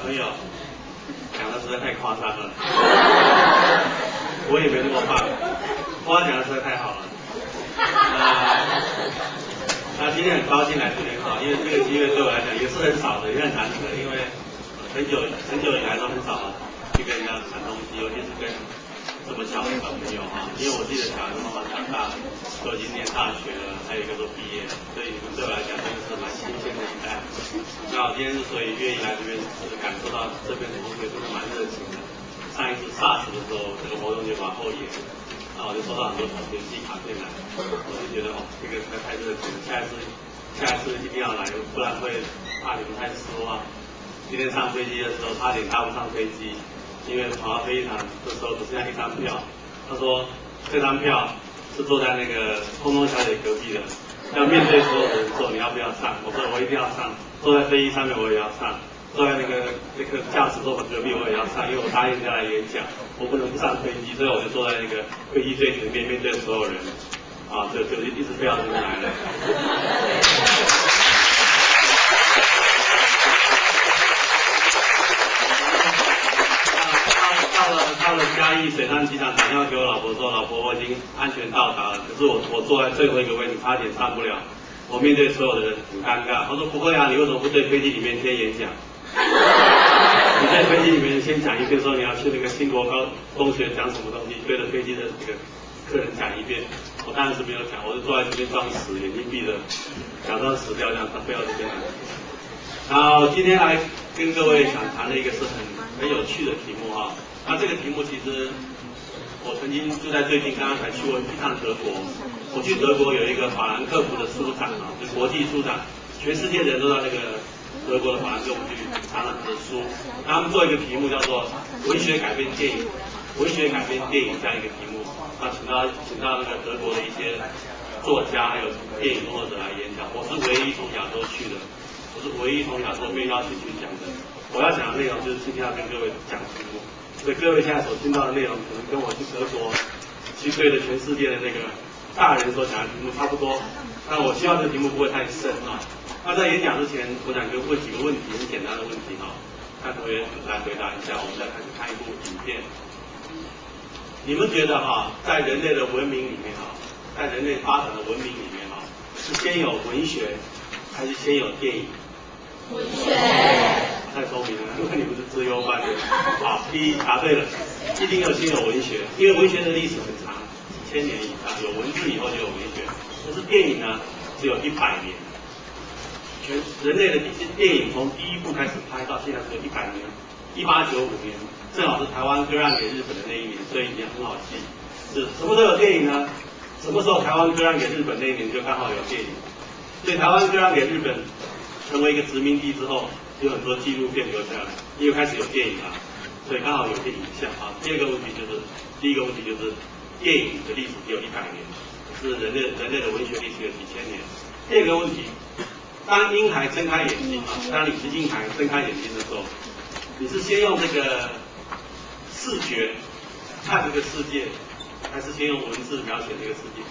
朋友讲的实在太夸张了，我也没那么棒，花讲的实在太好了。那今天很高兴来这边哈，因为这个机会对我来讲也是很少的，也很难得，因为很久以来都很少去跟人家谈东西，尤其是跟这么小的小朋友哈，因为我自己的小孩都慢慢长大，都已经念大学了，还有一个都毕业了，所以你们对我来讲真的是蛮新鲜的一代。那我今天之所以愿意来这边，就是感受到这边的同学真的蛮热情的。上一次 SARS 的时候，这个活动就往后延。然后我就收到很多同学寄卡片来，我就觉得哦，这个实在太热情了，下一次一定要来，不然会怕你们太失望。今天上飞机的时候差点搭不上飞机，因为跑到飞机场的时候只剩下一张票，他说这张票是坐在那个空中小姐隔壁的，要面对所有的人坐，你要不要上？我说我一定要上，坐在飞机上面我也要上。坐在那个驾驶座的隔壁，我也要上，因为我答应下来演讲，我不能不上飞机，所以我就坐在那个飞机最前面，面对所有人，啊，就一直飞到这边来了。到了嘉义水上机场，打电话给我老婆说，老婆我已经安全到达了，可是我坐在最后一个位置，差点上不了。我面对所有的人很尴尬，他说不会啊，你为什么不对飞机里面先演讲？你在飞机里面先讲一遍，说你要去那个新国高中学讲什么东西，对着飞机的这个客人讲一遍。我当然是没有讲，我就坐在这边装死，眼睛闭着，假装死掉这样，他飞到这边来。然后今天来跟各位想谈的一个是很有趣的题目哈。那这个题目其实我曾经就在最近刚刚才去过一趟德国。我去德国有一个法兰克福的书展啊，就国际书展，全世界的人都到那个德国的法兰克福去谈了他的书。他们做一个题目叫做“文学改变电影”，文学改变电影这样一个题目。那请到那个德国的一些作家还有电影工作者来演讲。我是唯一从亚洲去的，我是唯一从亚洲被邀请去讲的。我要讲的内容就是今天要跟各位讲题目，所以各位现在所听到的内容可能跟我去德国去对着全世界的那个大人所讲的题目差不多，那我希望这个题目不会太深啊。那在演讲之前，我想问几个问题，很简单的问题哈，看同学来回答一下，我们再开始看一部影片。你们觉得哈，在人类的文明里面哈，在人类发展的文明里面哈，是先有文学还是先有电影？文学。太聪明了，因为你们是资优班的。好，第一答对了，一定要先有文学，因为文学的历史很长。1000年以上，有文字以后就有文学。可是电影呢，只有100年。全人类的电影从第一部开始拍到现在只有100年。1895年，正好是台湾割让给日本的那一年，所以也很好记。是什么时候有电影呢？什么时候台湾割让给日本那一年就刚好有电影。所以台湾割让给日本，成为一个殖民地之后，有很多纪录片留下来，因为开始有电影了，所以刚好有些影像啊。第一个问题就是电影的历史只有100年，是人类的文学历史有几千年。第二个问题，当婴孩睁开眼睛啊，当你是婴孩睁开眼睛的时候，你是先用这个视觉看这个世界，还是先用文字描写这个世界？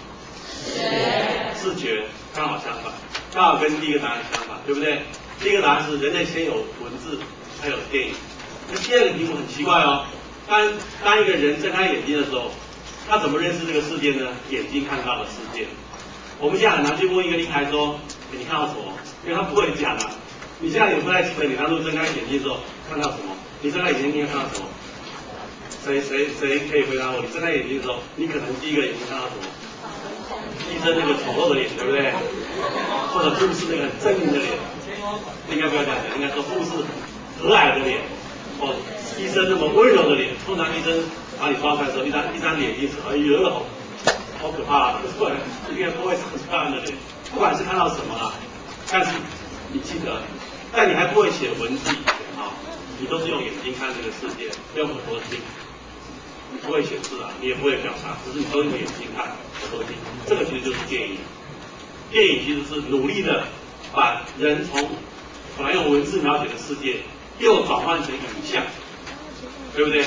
视觉刚好相反，刚好跟第一个答案相反，对不对？第一个答案是人类先有文字，才有电影。那第二个题目很奇怪哦，当一个人睁开眼睛的时候，他怎么认识这个世界呢？眼睛看到的世界。我们现在很难去问一个婴孩说，你看到什么？因为他不会讲啊。你现在也不太记得你当初睁开眼睛的时候看到什么？你睁开眼睛你看到什么？谁可以回答我？你睁开眼睛的时候，你可能第一个眼睛看到什么？医生那个丑陋的脸，对不对？或者护士那个很狰狞的脸，应该不要这样讲，应该说护士很和蔼的脸，或医生那么温柔的脸。通常医生把你抓出来的时候，一张脸一扯，哎呦，好可怕啊！不然应该不会长这样的脸。不管是看到什么啦，但是你记得，在你还不会写文字以前啊，你都是用眼睛看这个世界，用耳朵听。你不会写字啊，你也不会表达，可是你都用眼睛看，耳朵听。这个其实就是电影。电影其实是努力的把人从本来用文字描写的世界，又转换成影像，对不对？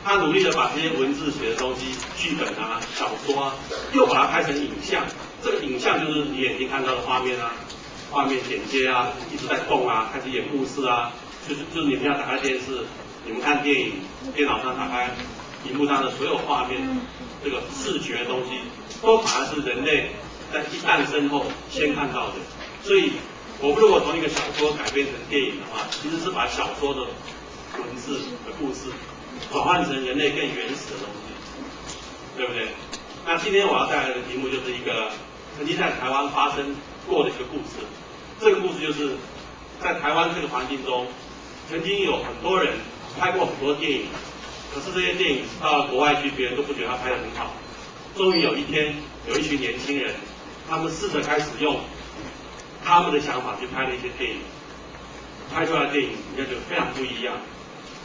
他努力的把这些文字写的东西，剧本啊、小说啊，又把它拍成影像。这个影像就是你眼睛看到的画面啊，画面剪接啊，一直在动啊，开始演故事啊，就是你们要打开电视，你们看电影，电脑上打开荧幕上的所有画面，这个视觉的东西，都反而是人类在一诞生后先看到的。所以，我们如果从一个小说改编成电影的话，其实是把小说的文字的故事转换成人类更原始的东西，对不对？那今天我要带来的题目就是一个曾经在台湾发生过的一个故事。这个故事就是在台湾这个环境中，曾经有很多人拍过很多电影，可是这些电影到了国外去，别人都不觉得他拍得很好。终于有一天，有一群年轻人，他们试着开始用他们的想法去拍了一些电影，拍出来的电影你就觉得非常不一样。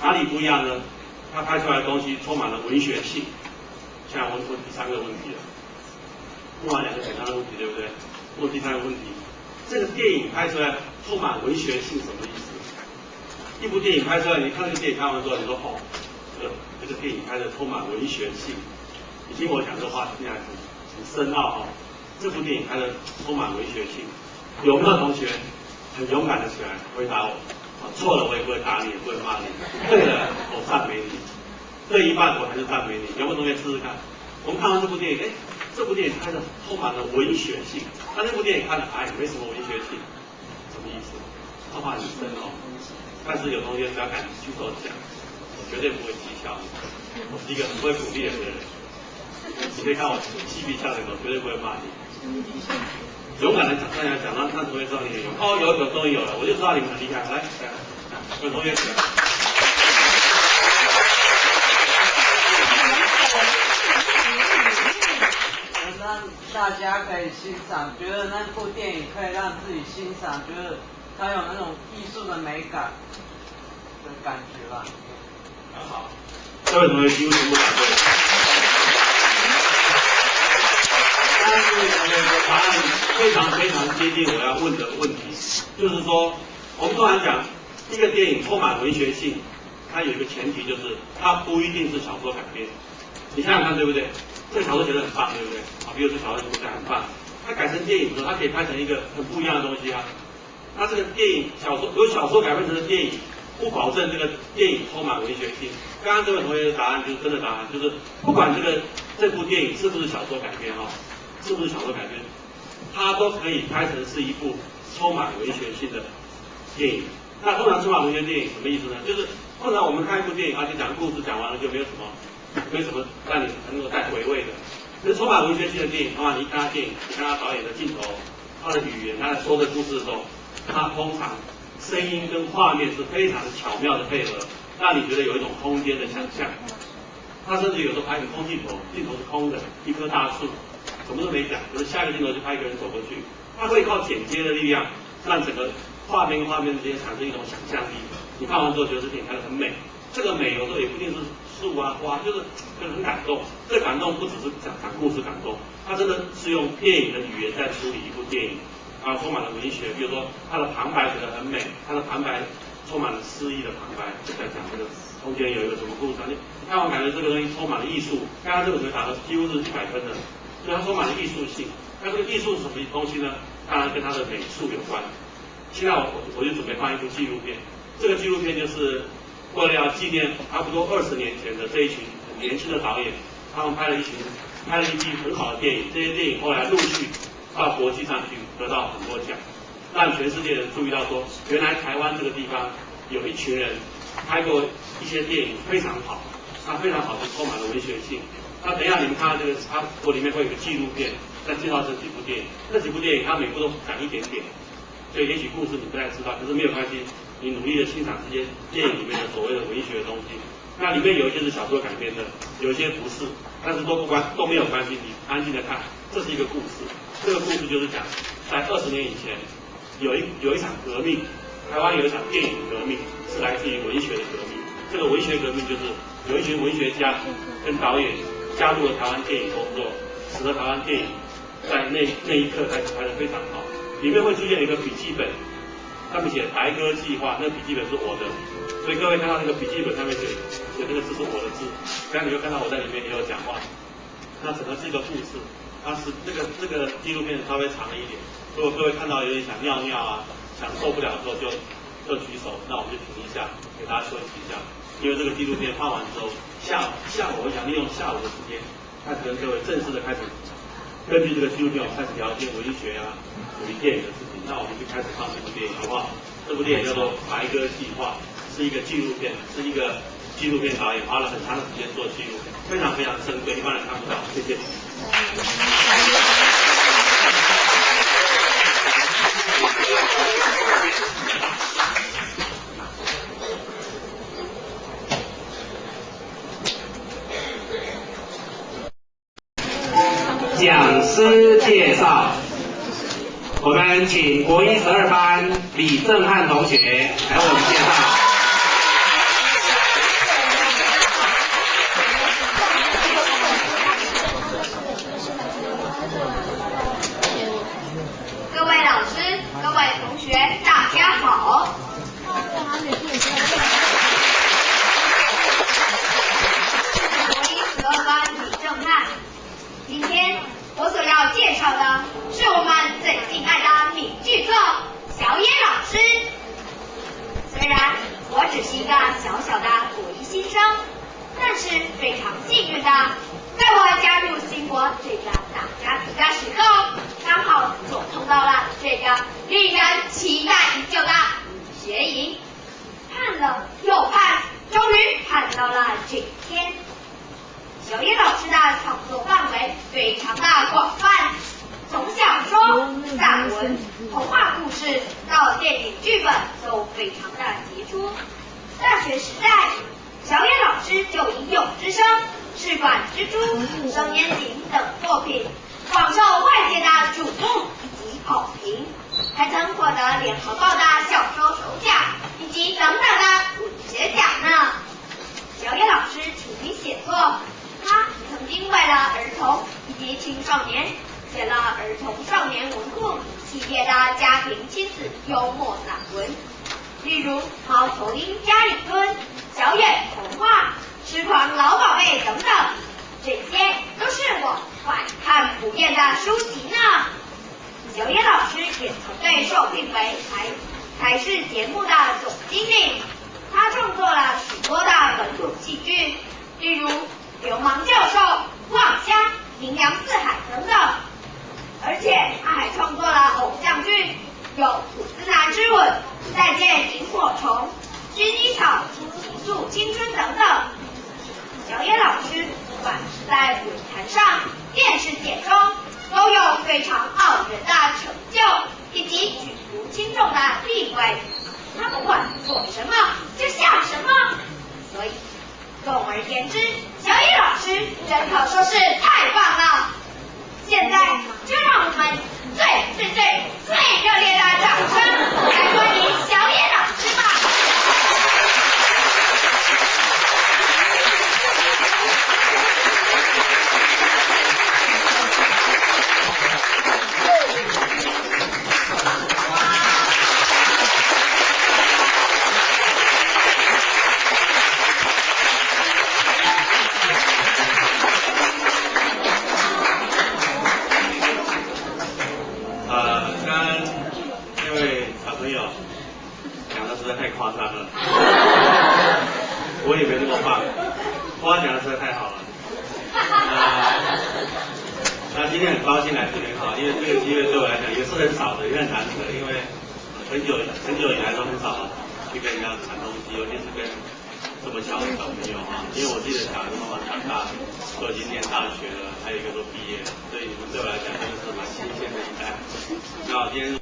哪里不一样呢？他拍出来的东西充满了文学性。现在我问第三个问题了，问完2个简单的问题，对不对？问第三个问题，这个电影拍出来充满文学性什么意思？一部电影拍出来，你看这个电影看完之后，你说哦，这个电影拍的充满文学性。你听我讲这话，听起来很深奥哦。这部电影拍的充满文学性，有没有同学很勇敢的起来回答我？错了我也不会打你，也不会骂你；对了，我赞美你。对一半我还是赞美你。有没有同学试试看？我们看完这部电影，这部电影拍的充满了文学性。那部电影看了，没什么文学性，什么意思？这话很深哦。但是有同学只要敢举手讲，我绝对不会讥笑你。我是一个很不会鼓励人的人。你可以看我嬉皮笑脸，我绝对不会骂你。勇敢的讲，大家讲，让同学知道你很勇。哦，有终于有了，我就知道你们很厉害。来，有同学起来。让大家可以欣赏，觉得那部电影可以让自己欣赏，觉得它有那种艺术的美感的感觉吧。很好，这位同学几乎全部答对。但是同学的答案非常接近我要问的问题，就是说，我们通常讲一个电影充满文学性，它有一个前提就是它不一定是小说改编。你想想看，对不对？这个小说写得很棒，对不对？比如说小说写得很棒，它改成电影之后，它可以拍成一个很不一样的东西啊。它这个电影由小说改编成的电影，不保证这个电影充满文学性。刚刚这位同学的答案就是真的答案，就是不管这部电影是不是小说改编是不是小说改编，它都可以拍成是一部充满文学性的电影。那通常充满文学电影什么意思呢？就是通常我们看一部电影，就讲故事讲完了就没有什么让你能够带回味的。可是充满文学性的电影，通常你一看他电影，你看他导演的镜头、他的语言、他在说的故事的时候，他通常声音跟画面是非常巧妙的配合，让你觉得有一种空间的想象。他甚至有时候拍个空镜头，镜头是空的，一棵大树，什么都没讲，可是下一个镜头就拍一个人走过去。他会靠剪接的力量，让整个画面跟画面之间产生一种想象力。你看完之后觉得这电影拍得很美，这个美有时候也不一定是树啊花，就是很感动。这感动不只是讲故事感动，它真的是用电影的语言在处理一部电影，充满了文学。比如说它的旁白写得很美，它的旁白充满了诗意的旁白，就在讲这个中间有一个什么故事。你看完感觉这个东西充满了艺术，刚刚这个同学打的几乎是100分的，所以它充满了艺术性。那这个艺术是什么东西呢？当然跟它的美术有关。现在我就准备放一部纪录片，这个纪录片就是为了要纪念差不多20年前的这一群很年轻的导演，他们拍了一批很好的电影，这些电影后来陆续到国际上去得到很多奖，让全世界人注意到说，原来台湾这个地方有一群人拍过一些电影非常好，它非常好的充满了文学性。那等一下你们看到这个，我里面会有个纪录片在介绍这几部电影，这几部电影它每部都讲一点点，所以也许故事你不太知道，可是没有关系，你努力的欣赏这些电影里面的所谓的文学的东西。那里面有一些是小说改编的，有一些不是，但是都没有关系，你安静的看，这是一个故事。这个故事就是讲，在20年以前，有一场革命，台湾有一场电影革命，是来自于文学的革命。这个文学革命就是有一群文学家跟导演加入了台湾电影工作，使得台湾电影在那一刻开始拍得非常好。里面会出现一个笔记本，上面写白鸽计划，那个笔记本是我的，所以各位看到那个笔记本上面写那个字是我的字，这样你会看到我在里面也有讲话。那整个是一个故事，它是这个纪录片稍微长了一点，如果各位看到有点想尿尿啊，想受不了的时候就要举手，那我们就停一下，给大家休息一下。因为这个纪录片放完之后，下午我想利用下午的时间，开始跟各位正式的开始，根据这个纪录片，我们开始聊一些文学啊、属于电影的事情。那我们就开始放这部电影，好不好？这部电影叫做《白鸽计划》，是一个纪录片，是一个纪录片导演花了很长的时间做纪录片，非常非常珍贵，一般人看不到。谢谢。讲师介绍，我们请国一12班李正汉同学来为我们介绍。各位老师、各位同学，大家好。国一12班李正汉。今天我所要介绍的是我们最敬爱的闽剧作小野老师。虽然我只是一个小小的国一新生，但是非常幸运的，在我加入新国这个大家庭的时候，刚好所碰到了这个令人期待已久的学营。盼了又盼，终于盼到了这一天。小野老师的创作范围非常的广泛，从小说、散文、童话故事到电影剧本都非常的杰出。大学时代，小野老师就以《勇之声》《试管蜘蛛》《少年警》等作品广受外界的瞩目以及好评，还曾获得联合报的小说首奖以及等等的文学奖呢。小野老师勤于写作，他曾经为了儿童以及青少年写了儿童少年文库系列的家庭亲子幽默散文，例如《猫头鹰家里蹲》《小野童话》《痴狂老宝贝》等等，这些都是我百看不厌的书籍呢。小野老师也曾被受聘为台视节目的总经理，他创作了许多的本土戏剧，例如《流氓教授》《望乡》《名扬四海》等等，而且他还创作了偶像剧，有《吐司男之吻》《再见萤火虫》《薰衣草》《极速青春》等等。小野老师不管是在舞台上、电视节中，都有非常傲人的成就以及举足轻重的地位。他不管做什么就像什么，所以总而言之，小野老师真可说是太棒了。现在就让我们最热烈的掌声来欢迎小野老师吧。夸张了，我也没那么棒，夸奖的实在太好了。那今天很高兴来这边哈，因为这个机会对我来讲也是很少的，也很难得，因为很久以来都很少去跟人家谈东西，尤其是跟这么小的小朋友哈。因为我自己的小孩都慢慢长大，都已经念大学了，还有一个都毕业了，所以你们对我来讲真的是蛮新鲜的一代。那今天。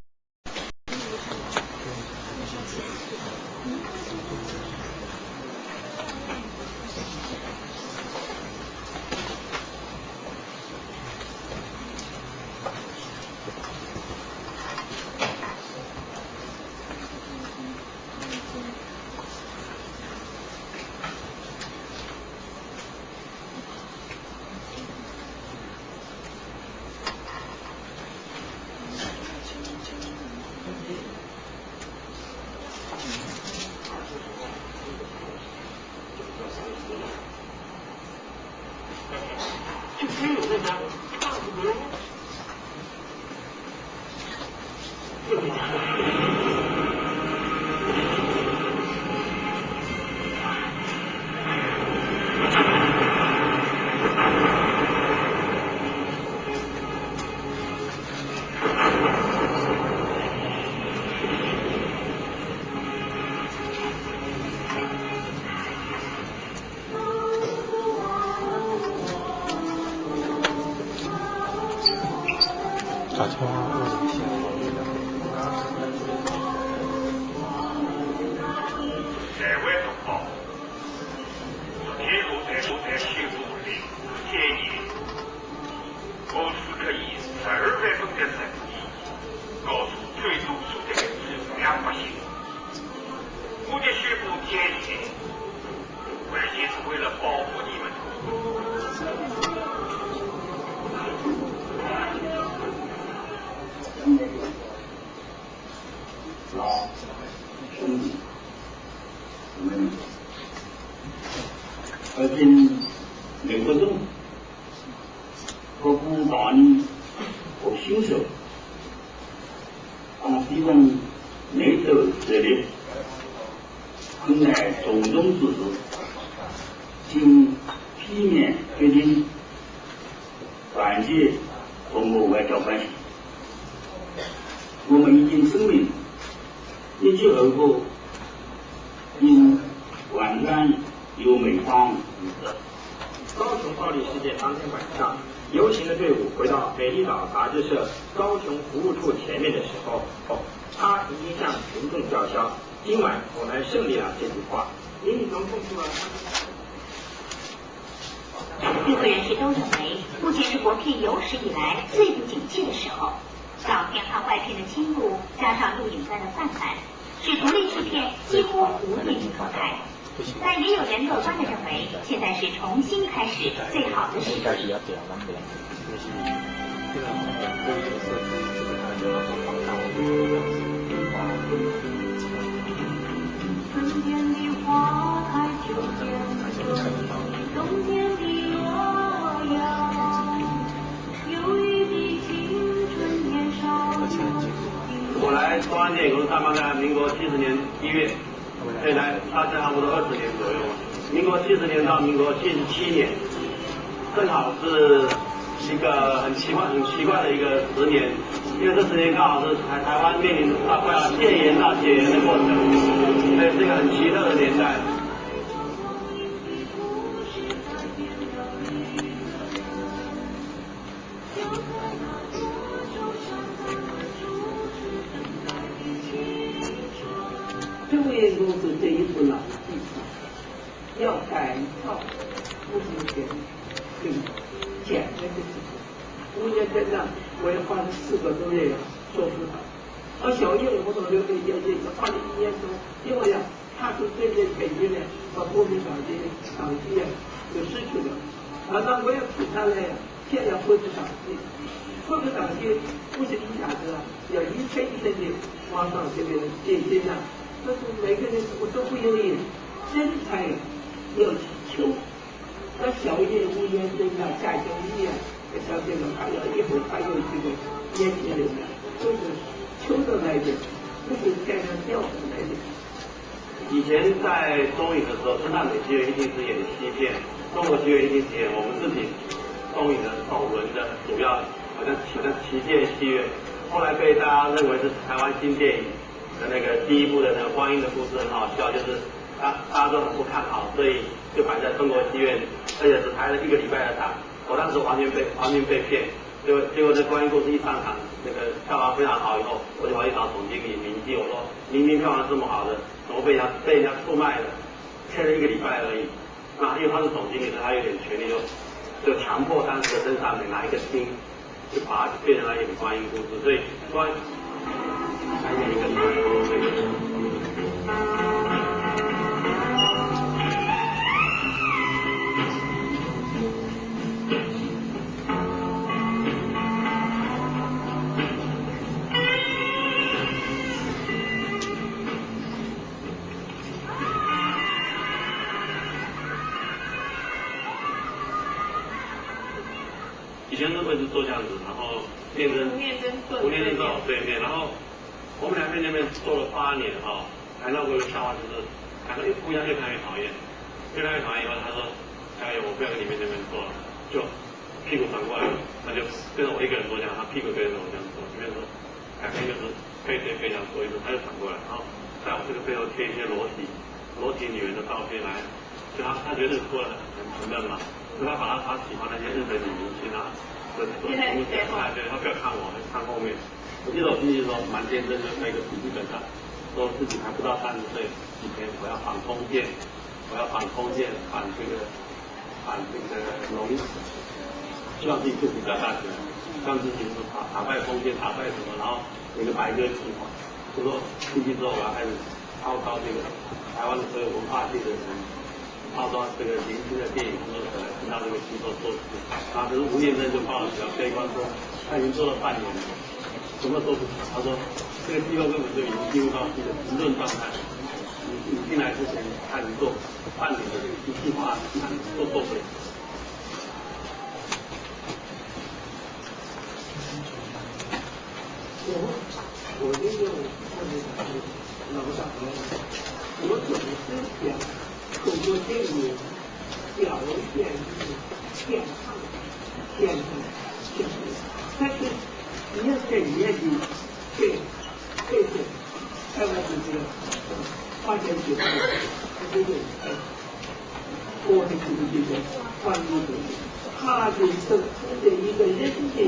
大家问一下。社会动荡，铁路在铁路内建议，公司可以12月份的成绩告诉最多数的200姓。我的宣布建议，关键是为了保护你们。老兄弟，我们而今美国政府和古巴呢和新手，希望内斗这里很来种种之事，经片面决定团结中国外交关系。我们已经声明，一切后果应完全由美方负责。高雄暴力事件当天晚上，游行的队伍回到美丽岛杂志社高雄服务处前面的时候，他已经向群众叫嚣：“今晚我们胜利了！”这句话，林宇中供出了与会人士都认为，目前是国片有史以来最不景气的时候。照片和外片的侵入，加上录影端的泛滥，使独立制片几乎无电影可拍。但也有人乐观地认为，现在是重新开始最好的时机。春天的花开秋天冬天的洛阳，忧郁的青春年少。我来中央电影公司上班在民国70年1月，所以来差不多20年左右。民国70年到民国77年，正好是一个很奇怪的一个10年，因为这10年刚好是台湾面临快要戒严到解严的过程，所以是一个很奇特的年代。中研公司这一部老剧要改造不是很简单的事情。5年真的，我也花了4个多月做出它。而小叶我所留的这个花了1年多，因为呀，他是针对北京的和国民党的党纪啊有失去的。那我也提出来呀，现在恢复党纪，恢复党纪不是一下子啊，要一层一层的往上这个进行啊。但是每个人我都不容易，人才要去求。那小叶5年真的夏小艺啊，像这个还有以后还有这个年轻人呢，都是求得来的，不是天上掉下来的。以前在中影的时候，陈大美戏院一定是演西片，中国戏院一定是演我们自己中影的首轮的主要，好像旗舰戏院，后来被大家认为是台湾新电影的那个第一部的那个观音的故事很好笑，就是大家都很不看好，所以就摆在中国戏院，而且只排了1个礼拜的档。我当时完全被骗，结果这观音故事一上场，那个票房非常好以后，我就跑去找总经理明基，我说明明票房这么好的，怎么被人家出卖了？欠了1个礼拜而已。那因为他是总经理，他有点权利，就强迫当时的甄尚美拿一个厅，就把它变成来演观音故事，所以观。还有一个以前日本是做这样子，然后吴念真在我对面，然后我们俩在那边做了8年哈，谈到过一个笑话，就是谈到互相越看越讨厌，越看越讨厌以后，他说加油，我不要跟你们那边做了，就屁股反过来，他就跟着我一个人做这样，他屁股跟着我这样做，这边说改天就是背对背这样做一次，他就反过来，然后在我这个背后贴一些裸体女人的照片来，就他觉得这个做的很沉闷嘛，所以他把他喜欢那些日本女明星啊，对，他不要看我，看后面。我记得我进去的时候蛮天真，就在一个笔记本上，说自己还不到30岁以前，我要反封建，反这个农史，希望自己出比较大学，让自己打败封建，打败什么，然后有一个白鸽计划。就说进去之后，我要开始号召这个台湾的所有文化界的人，号召这个年轻的电影工作者来听到这个机构做事。然后可是吴念真就抱着比较悲观说，他已经做了半年了，什么都不成。他说这个机构根本就已经进入到一个停顿状态。你进来之前，他已经做半年的一句话，都做不了。我这个老长官，我总是想透过电影表现健康，但是你要怎样的这种台湾的这个发展节奏，这种我的这个关于他的生活的一个人的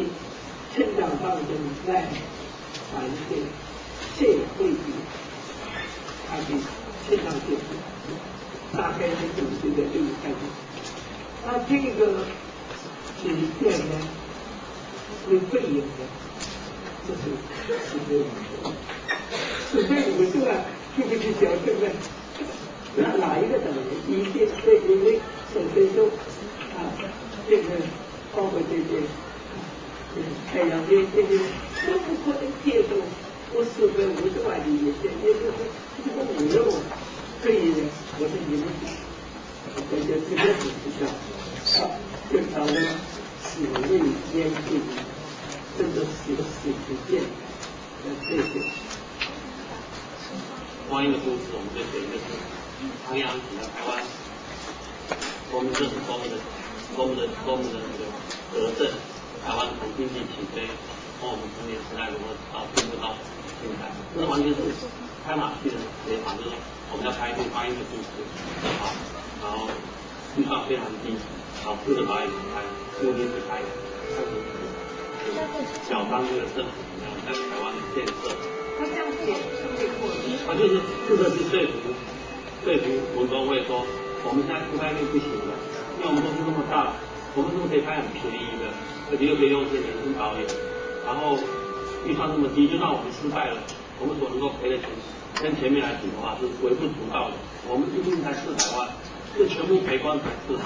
成长当中来反映社会的他的成长结果，大概是这个概念。那这个影片呢，是背影的，就是我这个是不是讲这个哪一个等于一些对因为首先说这个包括这些太阳边这些都不可能接受我450万的也就是这个5肉，所以呢，我是你们大家这个不知道就他们使为先进，这个是实践这些。关于的故事，我们就写一个唐阳起来台湾，我们这是多么的那个得政，台湾从经济起飞，从我们童年时代如何进步到现在，这完全是拍马屁的写法，就是我们要拍一部翻译的故事，然后预算非常低，然后4个导演拍，目的是拍表彰这个政府怎么样在台湾的建设。他这样写是被过的。他就是试着去说服文工会说，我们现在不拍那不行了，因为我们公司那么大，我们是不是可以拍很便宜的，而且又可以用一些年轻导演，然后预算那么低，就算我们失败了，我们所能够赔的钱跟前面来比的话是微不足道的，我们一定才400万，这全部赔光才400，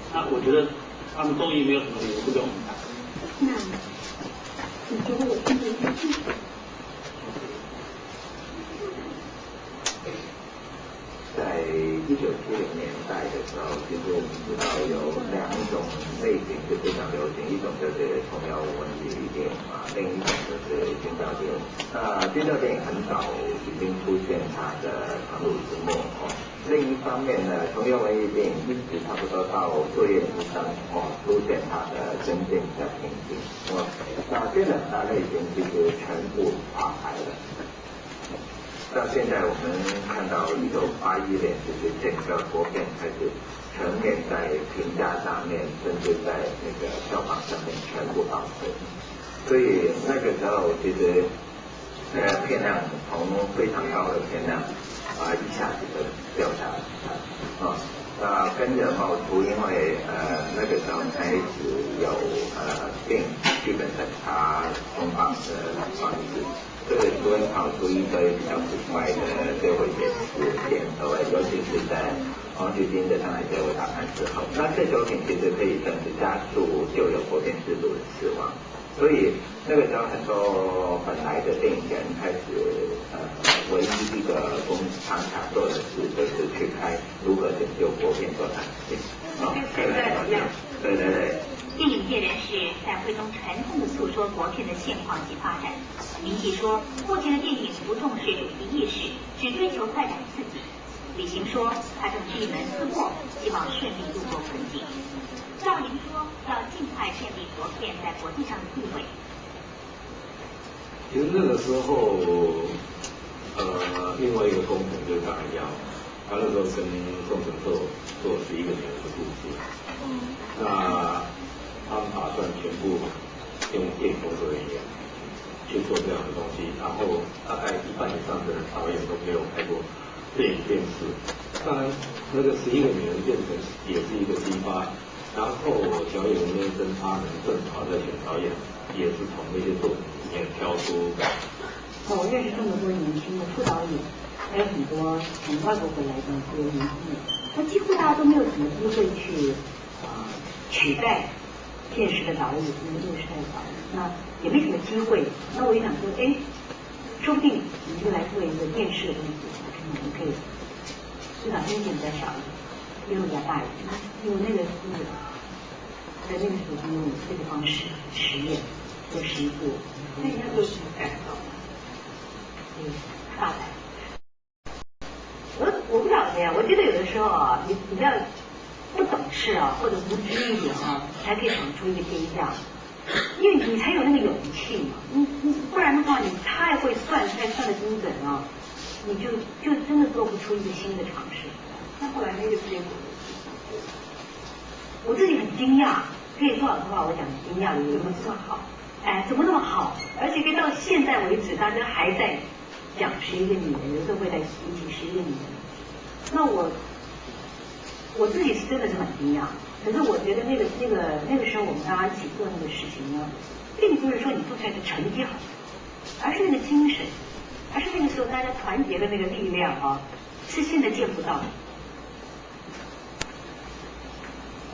那我觉得他们终于没有什么理由不给我们拍。那你觉得我今天在1970年代的时候，其实我们知道有2种类型是非常流行，一种就是童谣文艺电影另一种就是军教电影。军教电影很早已经出现它的长路之末另一方面呢，童谣文艺电影一直差不多到作业之上出现它的真正的瓶颈。那这2大类型其实全部垮台了。到现在我们看到1981年，就是整个国片开始全面在评价上面，甚至在那个票房上面全部倒退。所以那个时候其实片量从非常高的片量一下子就掉下来那跟着冒出，因为那个时候开始有电影剧本审查松绑的方式。这个就会跑出一堆比较古怪的社会写实片，尤其是在黄菊金的《上海社会大盘》之后，那这作品其实可以算是加速旧有国片制度的死亡。所以那个时候很多本来的电影人开始唯一一个常常做的事就是去拍如何拯救国片作产性。对。电影界人士在会中沉痛地诉说国片的现况及发展。明记说，目前的电影不重视主题意识，只追求快感刺激。李行说，他正闭门思过，希望顺利度过困境。赵林说，要尽快建立国片在国际上的地位。其实那个时候，另外一个工程就是他那时候跟工程做11个年的故事。那他们打算全部用电工作人员去做这样的东西，然后大概1半以上的导演都没有拍过电影电视。当然，那个11个女人变成也是一个激发。然后小野文先生他们正好在选导演，也是从那些作品里面挑出。我认识这么多年轻的副导演，还有很多从外国回来的这些年轻人，那几乎大家都没有什么机会去取代电视的导演，那个时代的导演，那也没什么机会。那我就想说，哎，说不定你就来做一个电视的东西，我们可以至少风险比较小一点。因为比较大一点，因为那个在那个时候就用这个方式实验做实作，那应该都是改造的，大胆。我不晓得呀，我觉得有的时候啊，你不要不懂事啊，或者无知一点啊，才可以想出一个天下，因为你才有那个勇气嘛。你不然的话，你太会算，太算得精准啊，你就真的做不出一个新的尝试。那后来那个结果，我自己很惊讶，可以说老实话，我讲惊讶，怎么这么好？哎，怎么那么好？而且可以到现在为止，大家还在讲11个女人，有时候会在一起11个女人。那我自己是真的是很惊讶。可是我觉得那个时候我们大家一起做那个事情呢，并不是说你做出来的成绩好，而是那个精神，而是那个时候大家团结的那个力量啊，是现在见不到的。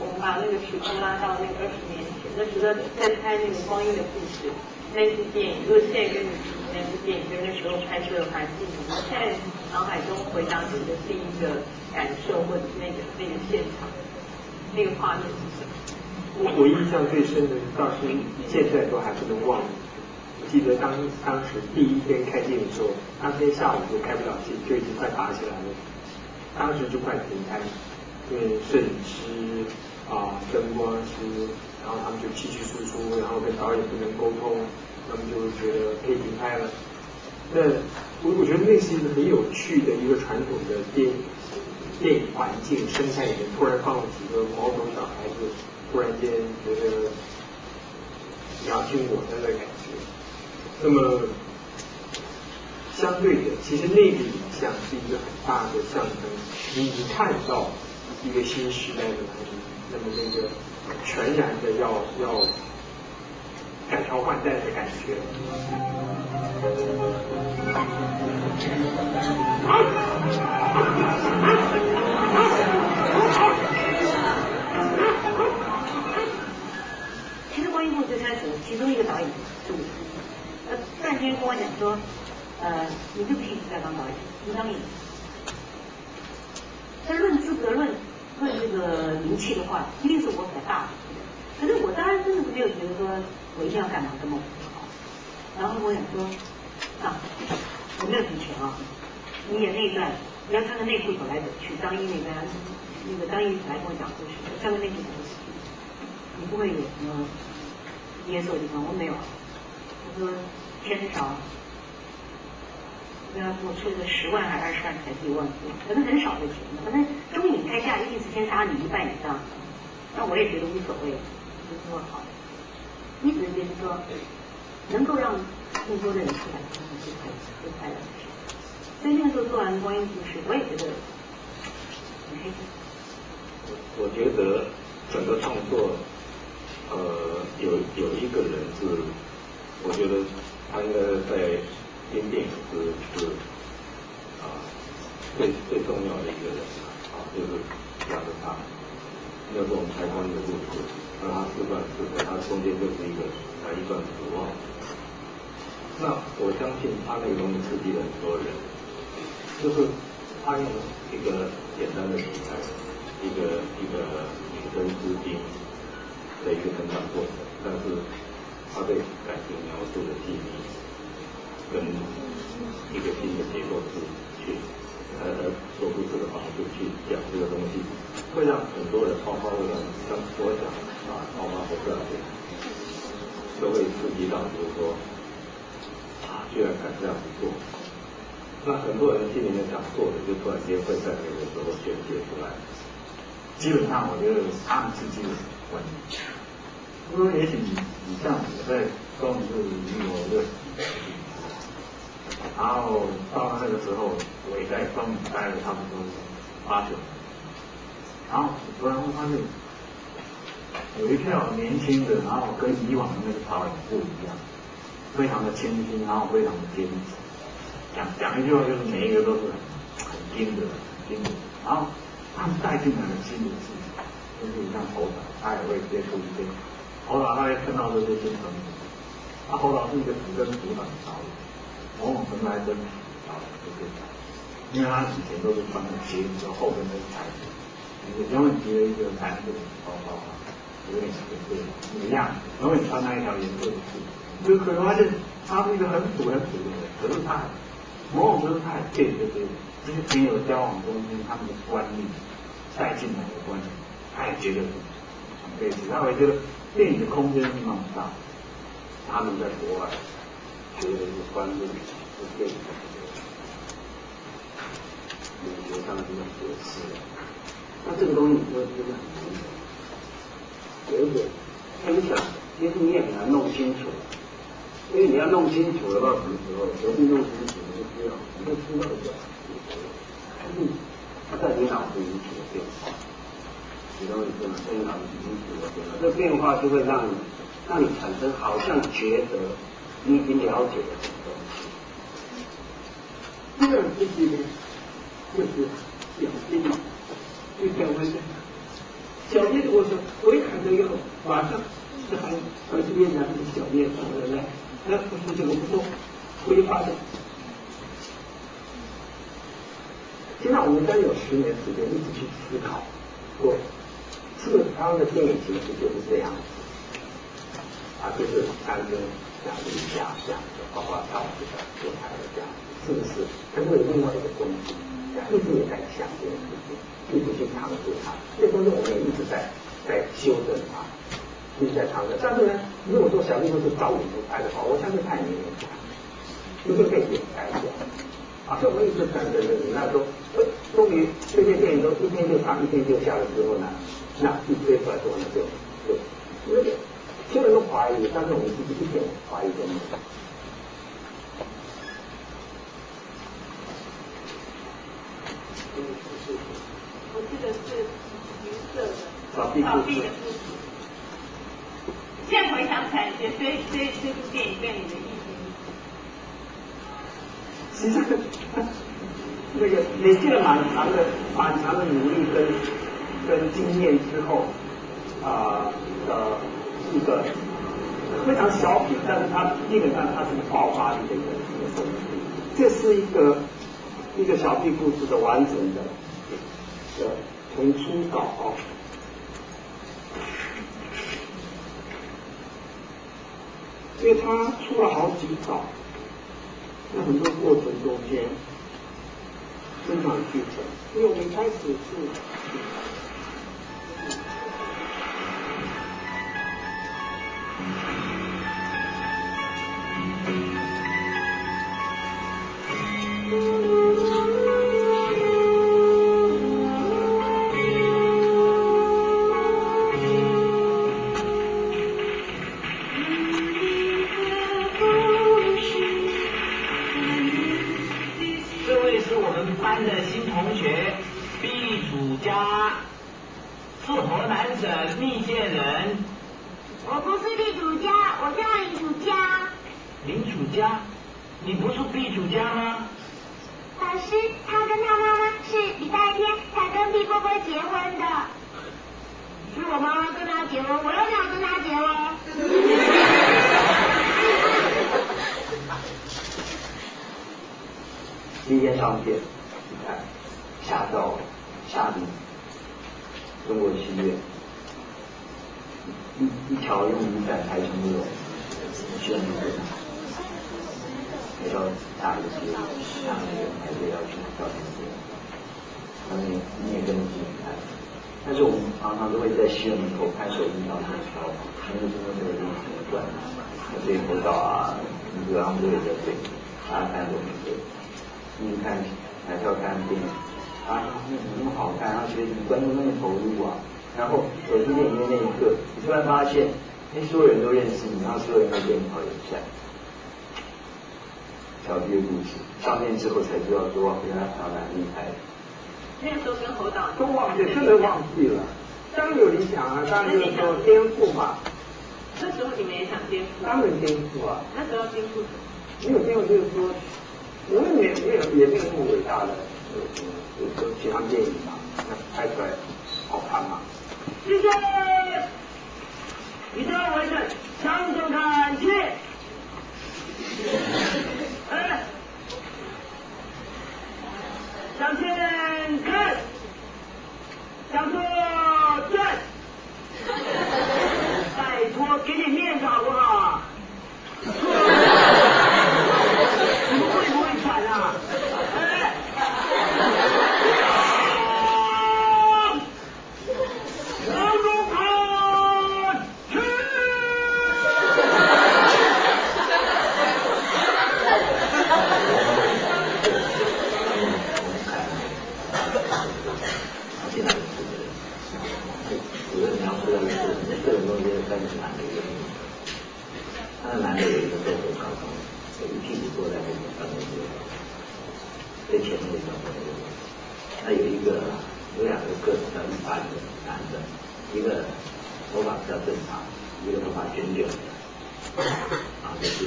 我们把那个时空拉到那个20年前，那时候在拍那个《光阴的故事》那部电影，如果现在跟你比那部电影跟那时候拍摄的环境，我现在脑海中回想起的第一个感受或者是那个现场，那个画面是什么？我印象最深的倒是现在都还不能忘。我记得当时第一天开镜的时候，当天下午就开不了镜，就已经快打起来了，当时就快停拍，因为摄影师灯光师，然后他们就气输出，然后跟导演不能沟通，他们就觉得可以停拍了。那我觉得那是一个很有趣的一个传统的电影环境生态里面，突然放了几个毛头小孩子，突然间觉得你要听我的感觉。那么相对的，其实那个影像是一个很大的象征，你看到一个新时代的来临，那么那个全然的要改朝换代的感觉。其实《光阴故事》最开始，其中一个导演是我，突然间跟我讲说，你就必须在当导演，你当演员。但论资格、论这个名气的话，一定是我比较大的。可是我当然真的没有觉得说我一定要干嘛干嘛好。然后我想说，我没有什么钱啊，你演那一段，你要穿个内裤走来走去。张一那个张一来跟我讲故事，穿个内裤走来走去，你不会有什么噎受的地方？我没有。我说钱很少。跟他说，我出个10万还20万才10万，可能很少的钱，反正中影开价一定是先杀你1半以上，那我也觉得无所谓，就说好，意思就是说，能够让更多的人出来，就快乐的事。所以那个时候做完《光阴故事》，我也觉得很开心。我觉得整个创作，有一个人是，我觉得他应该在编电影是最重要的一个人就是亚瑟他。那时候我们拍《光阴的故事》，让他4段4段，他中间就是一段死亡。那我相信他那个东西刺激了很多人，就是他用一个简单的题材，一个女生之兵的一个成长过程，但是他对感情描述的细腻，跟一个新的结构式去说故事的方式去讲这个东西，会让很多人包括像我讲包括我这样子，都会刺激到，就是说居然敢这样子做。那很多人心里面想做的，就突然间会在那个时候宣泄出来。基本上我觉得他们之间的关系，他说也许你这样子在中午是离我热，然后到那个时候我也在中午待了差不多8、9年，然后突然会发现有一票年轻的，然后跟以往的那个导演不一样，非常的谦虚，然后非常的坚持，讲一句话就是每一个都是很硬的，然后他们带进来的新的事情，就是像侯导，他也会接触一些，侯导他会看到这些新东西，侯导是一个只跟主导的导演，往往从来跟导演就对讲，因为他以前都是帮着接，之后跟那个台子，永远接了一个蓝色的包包啊，有点一个样子，永远穿那一条颜色的裤子，就可能发现他是一个很土的人，可是他某种程度他也借这些朋友交往中间他们的观念带进来的观念，他也觉得很类似，他会觉得电影的空间是那么大，他们在国外学的一个观念是电影的美学上的这种解释，那这个东西你说真的很重要，有一点分享，其实你也很难弄清楚，因为你要弄清楚的话，什么时候何必弄清楚就知道，你就知道一个。它在你脑子引起的变化，你懂我意思吗？在你脑子引起的变化，这变化就会让你产生好像觉得你已经了解了什么东西。第二个就是小编嘛，就讲完了。小编我说我一看到以后，马上是还是院长是小编找人来，不是这个不错，规划的。现在我们将有10年时间一直去思考，说是不是台湾的电影形式就是这样子，就是3跟奖励奖的，包括跳舞的、舞台的这样子，是不是？它会有另外一个东西，一直也在想这件事情，一直去尝试它。这东西我们也一直在修正它，一直在尝试。但是呢，如果说小弟都是找舞台的话，我相信他也没有讲，一定可以点开掉。所以我们一直等，那时候终于这些电影都一天就上，一天就下了之后呢，那一推出来之后呢，就那个所有人都怀疑，但是我们自己一点怀疑都没有。我记得是橘色的扫地的故事。现在回想起来，觉得这部电影对你的意义？其实那个累积了蛮长的努力跟经验之后，一个非常小品，但是它基本上它是爆发力的一个东西。这是一个小屁故事的完整的从初稿因为它出了好几稿。在很多过程中间，生产剧程，因为我们开始是。班的新同学毕楚佳，是河南省密县人。我不是毕楚佳，我叫林楚佳。林楚佳，你不是毕楚佳吗？老师，他跟他妈妈是礼拜天才跟毕波波结婚的。是我妈妈跟他结婚，我又没有跟他结婚。第一天上片，你看下到下地中国戏院，一条用雨伞排成那种旋律，要下一个节，下那个排队要去到那边，然后你也跟着进去看。但是我们常常都会在戏院门口看手机上面挑，因为真的没有什么管，这些辅导啊，这个他们都有在对，大家看我们对。你看买票看电影啊，那么好看，而且你观众那么投入啊，然后走进电影院那一刻，你突然发现因为所有人都认识你，然后所有人都对你好友善。小弟的故事，上面之后才知道说哇，原来他蛮厉害的。那时候跟侯导都忘记，真的忘记了。当然有理想啊，当然就是说颠覆嘛。那时候你们也想颠覆？当然颠覆啊。那时候颠覆什么？没有颠覆，就是说，我们也没有那么伟大的，就是说其他电影嘛，那拍出来好看嘛。谢谢。以上为准，向左看齐。哎，向前看，向左转。拜托，给点面子好不好？你们会不会喘啊？哎，向左看齐。主任描述的是这种东西跟男的一个，他的男的有一个豆豆高高，有一屁股坐在那个办公桌最前面的角落，他有两个个子比较一般的男的，一个头发比较正常，一个头发卷卷的，然后就是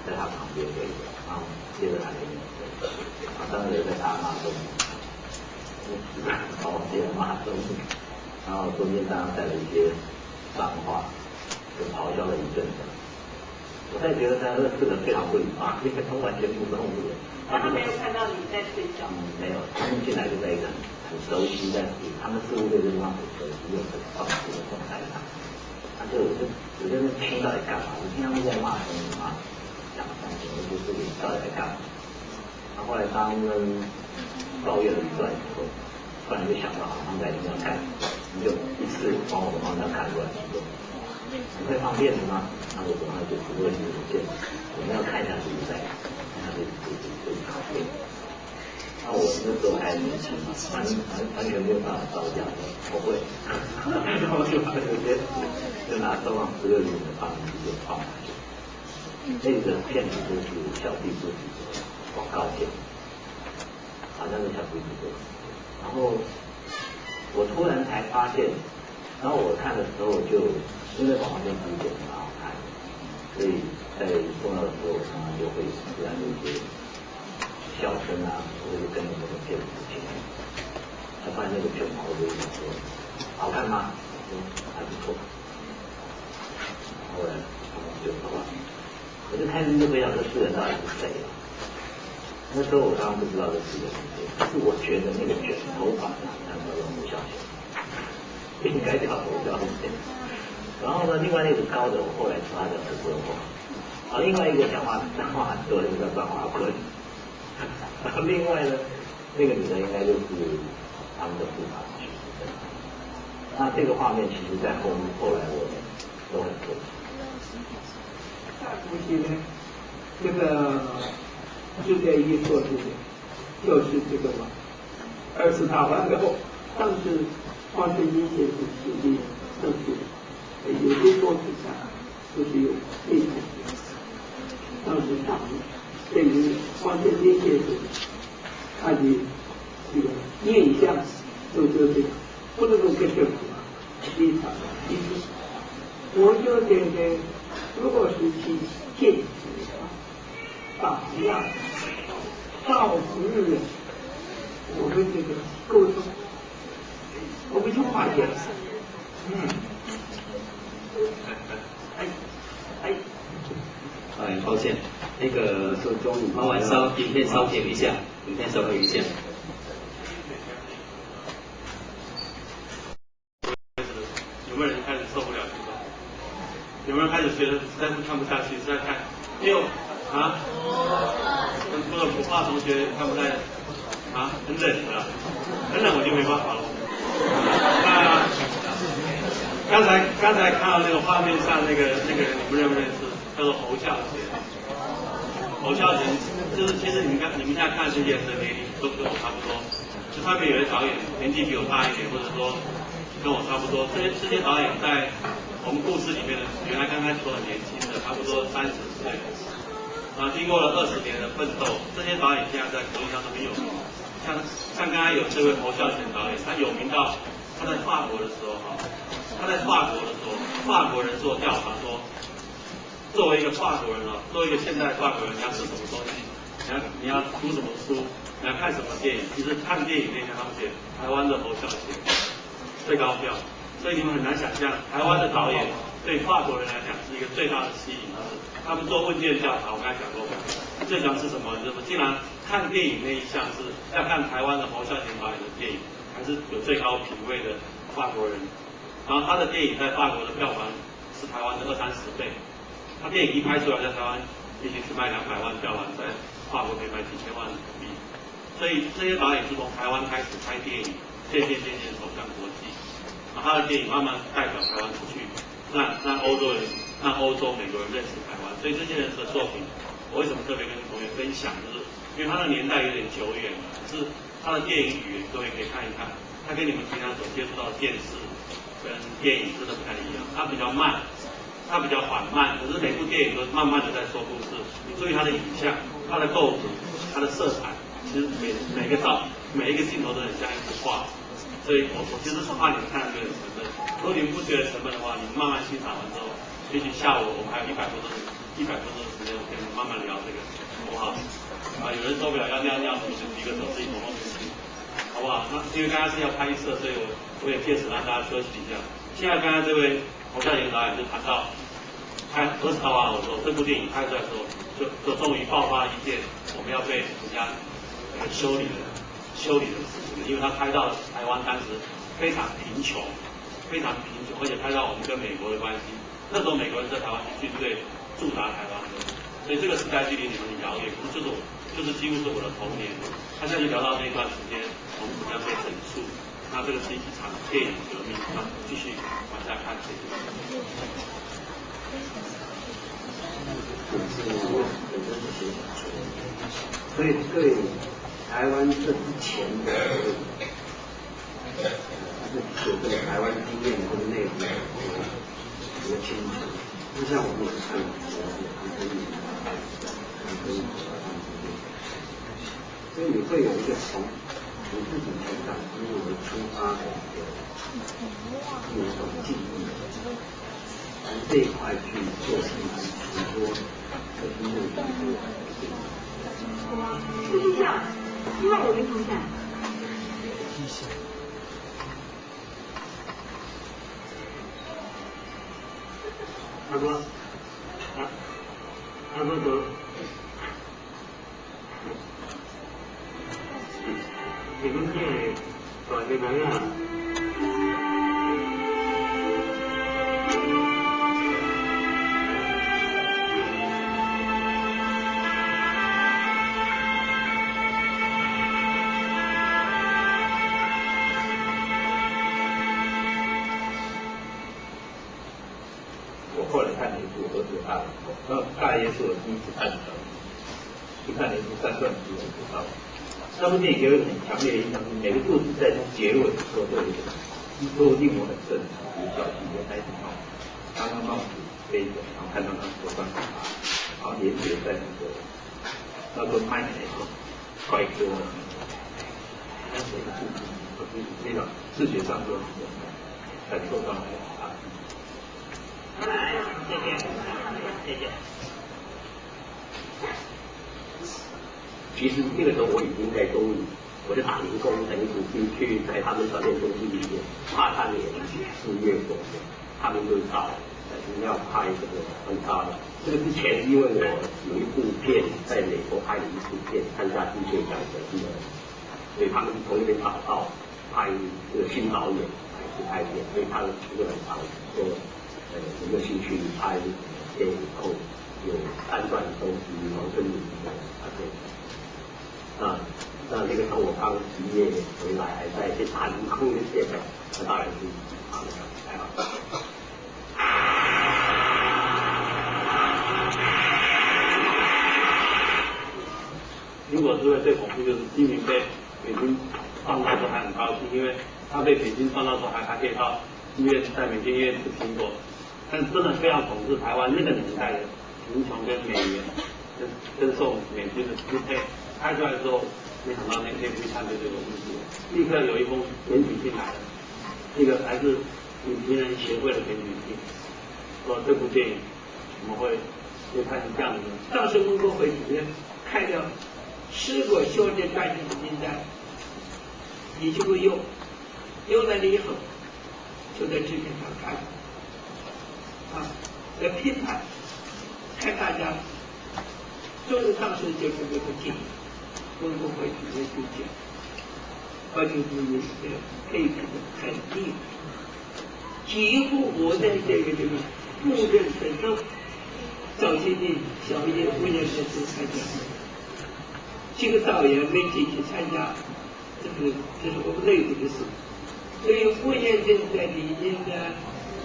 在他旁边围着，然后接着他的眼神，然后当时在打骂中，把我接着骂中。然后中间当然带了一些脏话，就咆哮了一阵子。我才觉得他这个非常不礼貌，因为他完全不跟我们。他没有看到你在睡觉。没有，他们进来就在一个很熟悉，但是他们似乎对这个地方很熟悉，又很放肆的状态上。我就在那听到底干嘛？我听他们在骂什么讲三什么，就是你到底在干嘛？然后后来他们抱怨了一段以后。突然就想到，好像在里面看，你就一次往我的方向看过来，说你会放辫子吗？然后我马上就不会有辫子，我们要看一下自己在，看下自己考虑。那我那时候还年轻嘛，完全没有办法招架的，我会，然后就把这些就拿收往16厘米的放进去就放下去。那个片子就是小弟自己的广告片，好像是小弟自己的。然后我突然才发现，然后我看的时候就因为广告片不是很好看，所以在重要的时候，常常就会突然有一些笑声啊，或者是跟着那个片子一起。才发现那个片毛就说好看吗？我说还不错。后来就说了，我就开始就回想这四人到底是谁了。那时候我当然不知道这是个谁，但是我觉得那个卷头发好像叫做吴小贤，应该叫吴小贤。然后呢，另外那个高的，我后来知道他叫陈国华。啊，另外一个讲话脏话很多的叫张华坤。然后另外呢，那个女的应该就是他们的副法去。那这个画面其实在后来我都很熟悉。大夫妻呢，这个。就在一做这个，就是这个嘛。2次大战后，当时黄春金先生实力上去，有些作品上都是有内涵的。当时上对于黄春金先生，他的这个印象都这个，不能够跟政府非常的一致。我就觉得，如果是去建打压、造日，我们这个沟通，我们就化解了。抱歉，那个麻烦影片稍停一下，影片稍微一下。有没有人开始受不了这个？有没有人开始觉得实在是看不下去，实在太没有啊？那个普化同学看不太啊，很冷是吧？很冷我就没办法了。那刚才看到那个画面上那个你们认不认识？叫做侯孝贤。侯孝贤就是其实你们现在看这些人的年龄都跟我差不多，就特别有些导演年纪比我大一点，或者说跟我差不多。这些导演在我们故事里面的原来刚开始都很年轻的，差不多30岁，然后经过了20年的奋斗，这些导演现在在国际上都很有名。像刚才有这位侯孝贤导演，他有名到他在法国的时候法国人做调查说，作为一个法国人作为一个现代法国人，你要吃什么东西，你要读什么书，你要看什么电影，其实看电影那天他们写台湾的侯孝贤最高票，所以你们很难想象台湾的导演对法国人来讲是一个最大的吸引。他们做问卷调查，我刚才讲过，最喜欢吃什么？就是竟然看电影那一项是要看台湾的侯孝贤导演的电影，还是有最高品味的法国人。然后他的电影在法国的票房是台湾的20-30倍，他电影一拍出来在台湾已经是卖200万票房，在法国可以卖几千万币。所以这些导演是从台湾开始拍电影，渐渐走向国际，然后他的电影慢慢代表台湾出去，让欧洲、美国人认识台湾。所以这些人的作品，我为什么特别跟同学分享，就是因为他的年代有点久远了，可是他的电影语言各位可以看一看，他跟你们平常所接触到的电视跟电影真的不太一样，他比较慢，他比较缓慢，可是每部电影都慢慢的在说故事。你注意他的影像、他的构图、他的色彩，其实每一个镜头都很像一幅画。所以我其实是怕你们看这个很沉闷，如果你们不觉得沉闷的话，你们慢慢欣赏完之后，也许下午我们还有100分钟的时间，我跟你们慢慢聊这个，好不好？有人受不了要尿尿，你就举个手自己默默去，好不好？那因为刚刚是要拍摄，所以我也借此让大家休息一下。现在刚刚这位侯孝贤导演就谈到拍《何时桃花后》的时候，这部电影拍出来的时候，就终于爆发一件我们要被人家修理的事情，因为他拍到台湾当时非常贫穷，而且拍到我们跟美国的关系。那时候美国人在台湾军队驻扎台湾的，所以这个时代距离你们很遥远，可是就是几乎是我的童年。他现在就聊到那段时间，我们怎么样被整肃。那这个是一场电影革命，那继续往下看这个。所以对台湾这之前的有这个台湾经验或者内容比较清楚，就像我们也看所以你会有一个从你自己成长经历为出发的一种记忆，从这一块去做成很多的经历的副校长，希望我们同学。他说你们店转这个呀？后来看了一部《何止大》，然后大约是我第一次看的，去看了一部3段剧，我知道。那部电影给我很强烈的印象，是每个故事在从结尾的时候都有一个，都令我很震撼。比如小鸡原来是刚刚帽子背着，然后看到他手上打，然后连接在那个卖那个快歌，那是一个故事，我是非常视觉上都感受到来啊。谢谢。其实那个时候我已经在中医，我就打零工，等于是去在他们转变中心里面，怕他们也4月左右，他们就找要拍这个很大的。这个之前因为我有一部片在美国拍了一部片，参加金球奖的那个，所以他们从那边找到拍这个新导演来去拍片，所以他们就很常说。有没有兴趣拍电影后有3段东西，然后跟你的那个时候我刚毕业回来，还在去打零工的阶段，那当然是还好。苹果之外最恐怖就是金明被北京放到之后还很高兴，因为他被北京放到之后还可以到医院，在每间医院吃苹果。但真的非常统治台湾那个年代的贫穷跟美元跟受美军的支配，拍出来的时候，没想到那部看对这个问题，立刻有一封检举信来了，一个来自影评人协会的检举信，说这部电影怎么会拍成这样的呢？当时文博会里面开了10个小的专题竞赛，19个有来了以后，就在纸面上看，来评判，看大家。就是当时就是这个建议，文博会里面就讲，把这个配置的很低，几乎我在这个木人身上，早期的小叶5年生都参加，几个导演没进去参加，这是我们内部的事。所以5年生在里面呢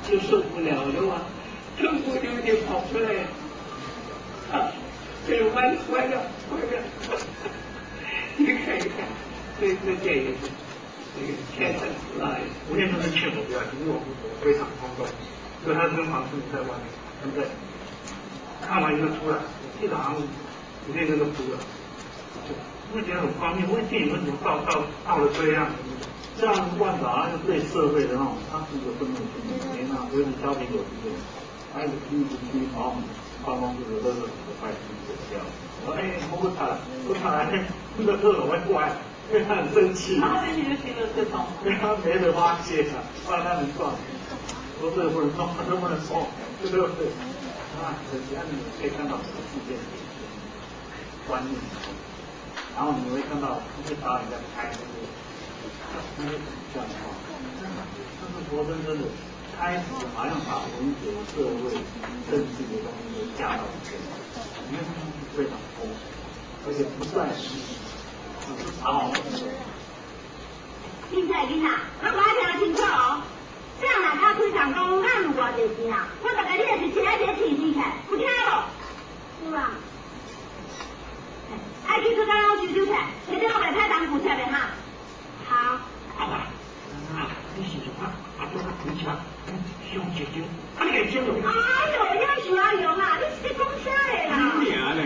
就受不了了嘛，中国就得跑出来这个歪了，你看一看，这电影这个天才出来5年生是劝我不要，因为我非常冲动，所以他跟黄世明在外面，对不对？看完一个出来，记得好像5年生都哭了，会觉得很荒谬，电影为什么到了这样？这样万达是对社会的那种，他是一个愤怒心，连那维持家庭有之间，还有一直去把我们办公室的垃圾都快丢掉。我说不他来，那个厕所会怪，因为他很生气。他生气就听了这种，因为他没得发泄啊，不然他能撞。说这个不能动，那个不能动，对不对？可惜你可以看到这个事件的观念，然后你会看到一些导演在拍这个这样的话，但是活生生的开始好像把文学、社会、政治的东西都加到里面，你看它是非常丰富，而且不再是只是讨好。现在囡仔，我听清楚哦，这样人家开场讲，咱有偌济钱啊？我大概你也是请一个提起来，有听无？有啊。爱去做刚刚收收起来，你这后面太当补贴的哈。好。好吧。你是什么？做个补贴，想解决，你给接了。哎呦，要想要用啊，你是讲啥的啦？你娘嘞！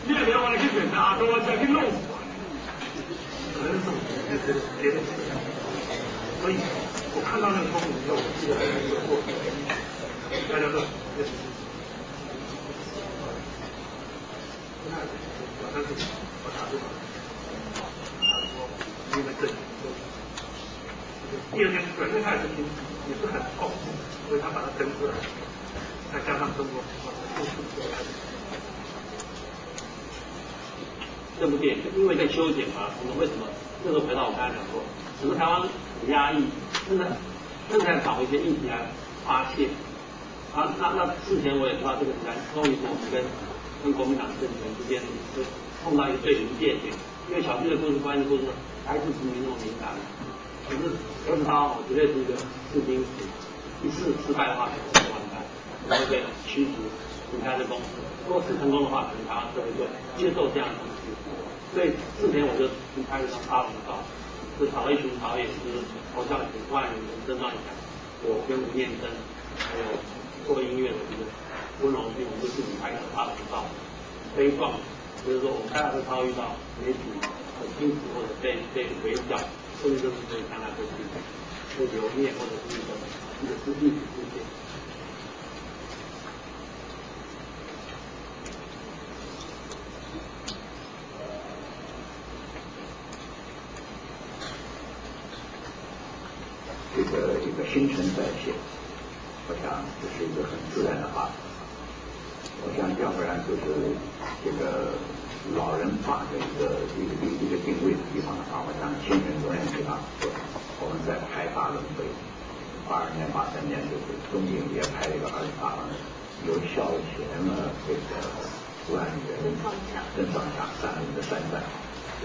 你要连我来去选择，我再去弄死我。可能是别的，所以我看到那个风景以后，我记得很有过。大家说，我查对了。因为这第二天本身他也是很痛，所以他把它登出来，再加上中国这部电影因为在修剪嘛，我们为什么那时候回到我刚才讲过，整个台湾很压抑，真的在找一些议题来发泄。那事前我也知道这个时代终于是我们跟国民党政权之间就碰到一个最临界点，因为小弟的故事、关系的故事还是殖民那种敏感的。可是20刀，我绝对是一个士兵，一次失败的话，可能完蛋，我会被驱逐离开这公司。如果是成功的话，可能台湾社会会接受这样的东西。所以事前我就开始发文稿，就找了一群导演，就是侯孝贤、万人郑壮祥，我跟吴念真，还有做音乐的这个温荣勋，我们就自己开始发文稿，悲壮，就是说我们大家都遭遇到媒体很辛苦或者被围剿。甚至就是可以看到被留念，或者是一个是历史事件。这个新陈代谢，我想这是一个很自然的发展。我想要不然就是这个老人化的一个定位的地方的话，我想青年多年地方，我们在拍大轮回，82年、83年就是中影也拍了一个儿童大轮回，由孝贤呢这个吴安元、郑爽祥3人的山寨，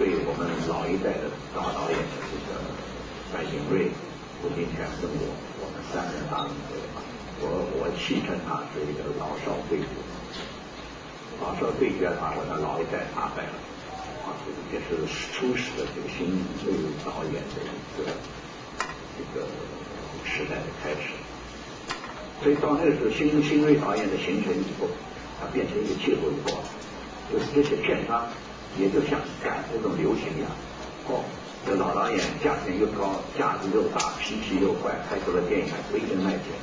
对我们老一代的大导演的这个白景瑞、胡金铨跟我们3人大轮回，我戏称他是一个老少对决。老少对决的话，我的老一代打败了，这个也是初始的这个新锐导演的一个时代的开始。所以到那个时候，新锐导演的形成以后，它变成一个气候以后，就是这些片商也就像赶这种流行一样，这老导演价钱又高，架子又大，脾气又坏，拍出了电影还不一定卖钱，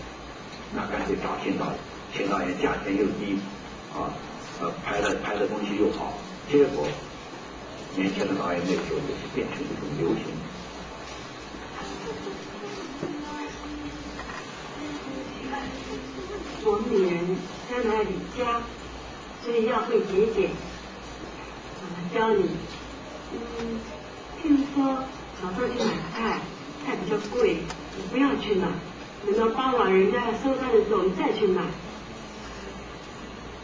那干脆找新导演，新导演价钱又低，拍的东西又好，结果年轻的导演那时候也是变成一种流行。我们女人将来离家，所以要会节俭。我教你，譬如说早上去买菜，菜比较贵，你不要去买，等到傍晚人家要收摊的时候，你再去买。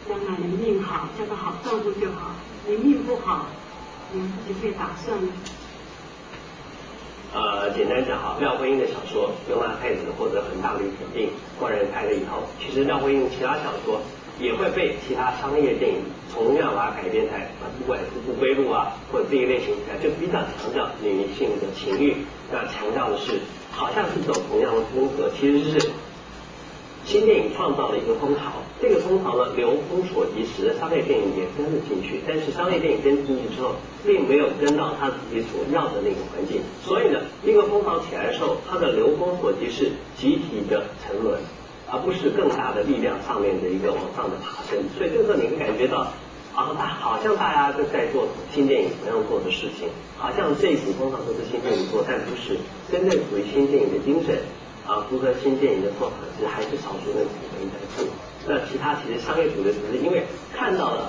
将来你命好，叫他好照顾就好；你命不好，你要自己会打算了。简单讲哈，廖慧英的小说《牛马太子》获得很大的肯定，官人拍了以后，其实廖慧英其他小说也会被其他商业电影同样把它改编成，不管是《不归路》啊，或者这一类型的，就比较强调女性的情欲，那强调的是好像是走同样的风格，其实是新电影创造了一个风潮。这个风潮呢，流风所及，使得商业电影也跟了进去。但是商业电影跟进去之后，并没有跟到他自己所要的那个环境。所以呢，一个风潮起来的时候，它的流风所及是集体的沉沦，而不是更大的力量上面的一个往上的爬升。所以这个时候你会感觉到，好像大家都在做新电影同样做的事情，好像这一股风潮都是新电影做，但不是真正属于新电影的精神。符合新电影的做法，其实还是少数那几个人在做。那其他其实商业主流只是因为看到了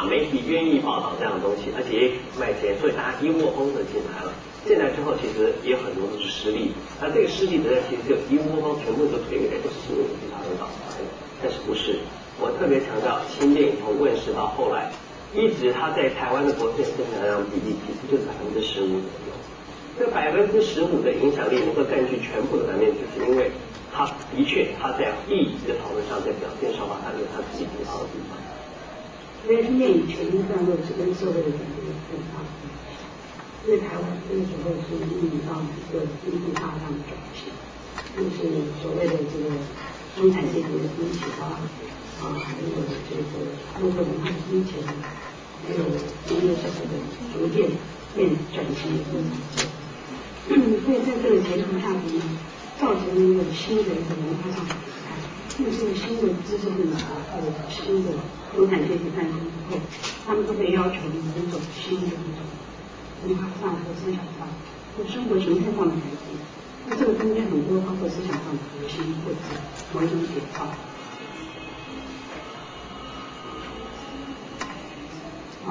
媒体愿意报道这样的东西，而且也卖钱，所以大家一窝蜂的进来了。进来之后，其实也很多都是失利。那这个失利的人其实就一窝蜂全部都推给这个新闻其他人导出来的，但是不是？我特别强调，新电影从问世到后来，一直它在台湾的国片生产量比例其实就是15%左右。这15%的影响力能够占据全部的版面，就是因为他的确他在意义的讨论上，在表现上他有他自己独到的地方。所以电影前一段落是跟社会的转变很大，因为台湾那个时候是面临到一个经济大量的转型，就是所谓的这个中产阶级的兴起还有这个部分文化的兴起，还有工业社会的逐渐变转型的过程。所以在这个前提下呢，造成了一个新的一个文化上的时代，因为这个新的知识分子还有新的中产阶级诞生以后，他们都被要求某种新的一种文化上和思想上和生活形态上的改变。那这个中间很多包括思想上的核心或者某一种解放。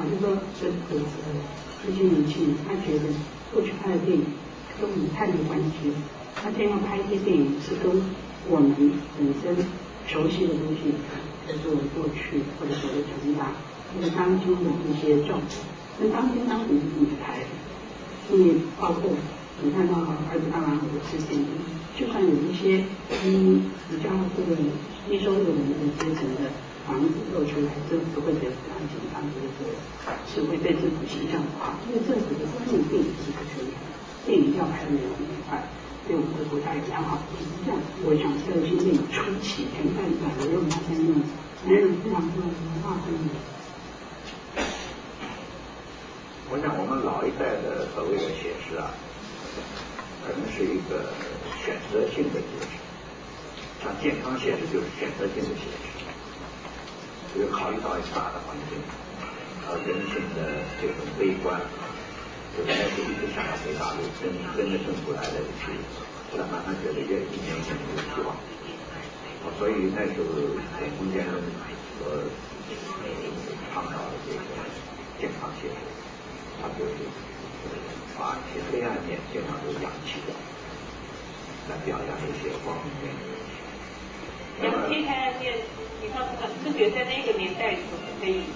就说这些年轻人，他觉得过去拍的电影跟我们太没关系了，他现在要拍一些电影是跟我们本身熟悉的东西，就是我们过去或者所谓成长或者当今的一些状况，跟当今当古怎么拍的，所以包括你看到儿子当然我事件，就算有一些比较这个低收入的人阶层的房子露出来，政府会觉得很紧张，是会对政府形象不好，因为政府的公共电影是不宣传，电影要拍的没有那么快，对我们的国家有良好的形象。我想这个新电影初期前半段，我认为它在用男人非常重要的文化方面。我想我们老一代的所谓的写实可能是一个选择性的写实，像健康写实就是选择性的写实。就是考虑到大的环境，人性的这种悲观，就开始一直想要回大陆，跟着政府来了去，后来慢慢觉得一年一年有希望，所以那时候在中间倡导的这个健康写实，他就是把一些黑暗面尽量都扬起掉，来表扬一些光明面。扬起黑暗面。你看，是觉得在那个年代我们可以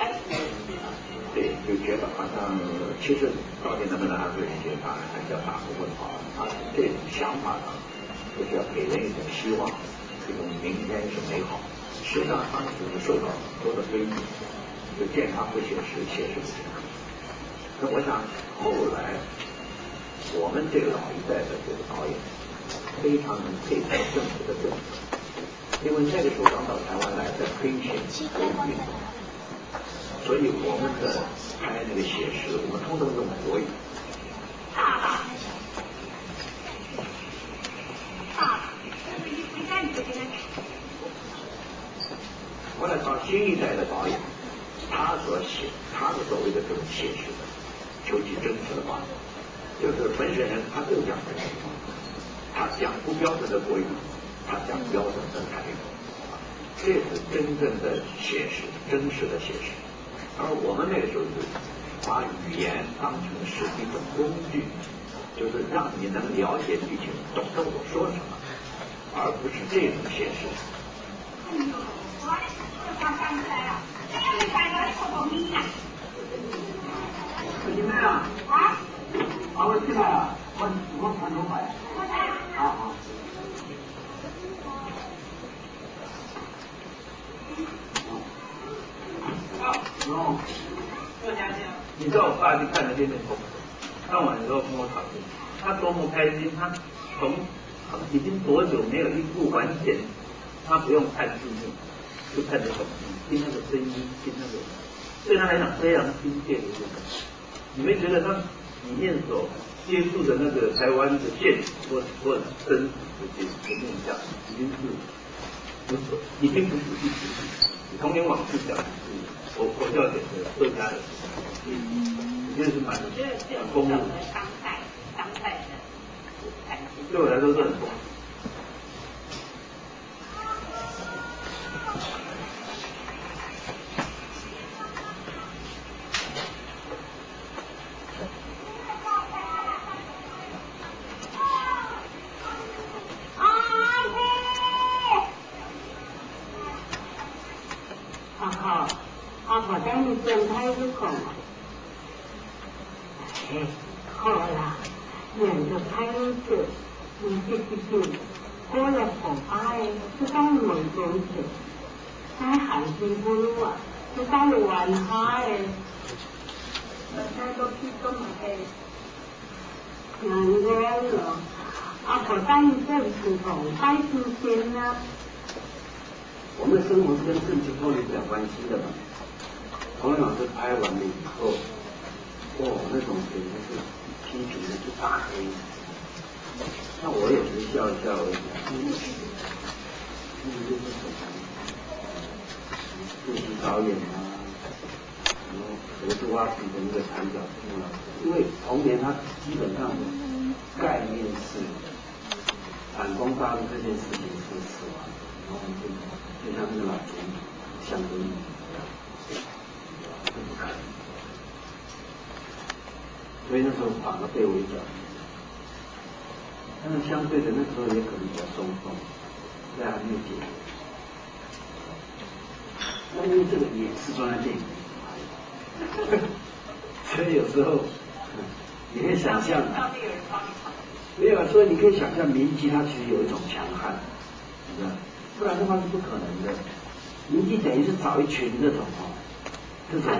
安抚人心啊。对，就觉得好像其实到底能不能安慰人心，当然还是要打个问号。他这种想法呢，就是要给人一种希望，这种明天是美好。实际上，当时是受到很多的非议，就健康不写实，写实不健康。那我想后来我们这个老一代的这个导演，非常能配合政府的政策，因为那个时候刚到台湾来的推选国语运动，所以我们的拍那个写实，我们通通用国语。爸爸，你看你这个。后来到新一代的导演，他所谓的这种写实的、求其真实的话，就是本选人他更讲真实话，他讲不标准的国语，他讲标准的台语，这是真正的写实、真实的写实。而我们那个时候是把语言当成是一种工具，就是让你能了解剧情，懂得我说什么，而不是这种写实。你们啊？我进来了，我传头发呀。好。你知道我爸去看了这本书，看完以后跟我讨论，他多么开心，他已经多久没有一部完全他不用看字幕，就看着手机，听那个声音，听那个，对他来讲非常亲切的一个感觉。你们觉得他里面所接触的那个台湾的现实或者真实的面向，已经不是历史，童年往事讲的是佛教典的客家的，这是蛮丰富的。当代的，对我来说是很丰富。我带你见太子公了。好啦，沿着太子，你这过了红海，就到门中去，在海边不路啊，就到湾海。那都去这么黑。难怪了，我带你见土头，带新鲜呢。我们的生活是跟政治脱离不了关系的嘛。洪亮老师拍完了以后，那种简直是批评的就大黑。那我也是笑一笑而已。就是导演啊，什么合作啊，组成一个缠脚处啊。因为童年他基本上的概念是反攻大陆这件事情是死亡，然后就像那个老总理象征意义一样。不可能，所以那时候反而被围剿。但是相对的，那时候也可能比较松动，这还没有解决。那因为这个也是装在电影里，所以有时候你可以想象，没有，所以你可以想象民姬它其实有一种强悍，是不是？不然的话是不可能的。民姬等于是找一群这种这种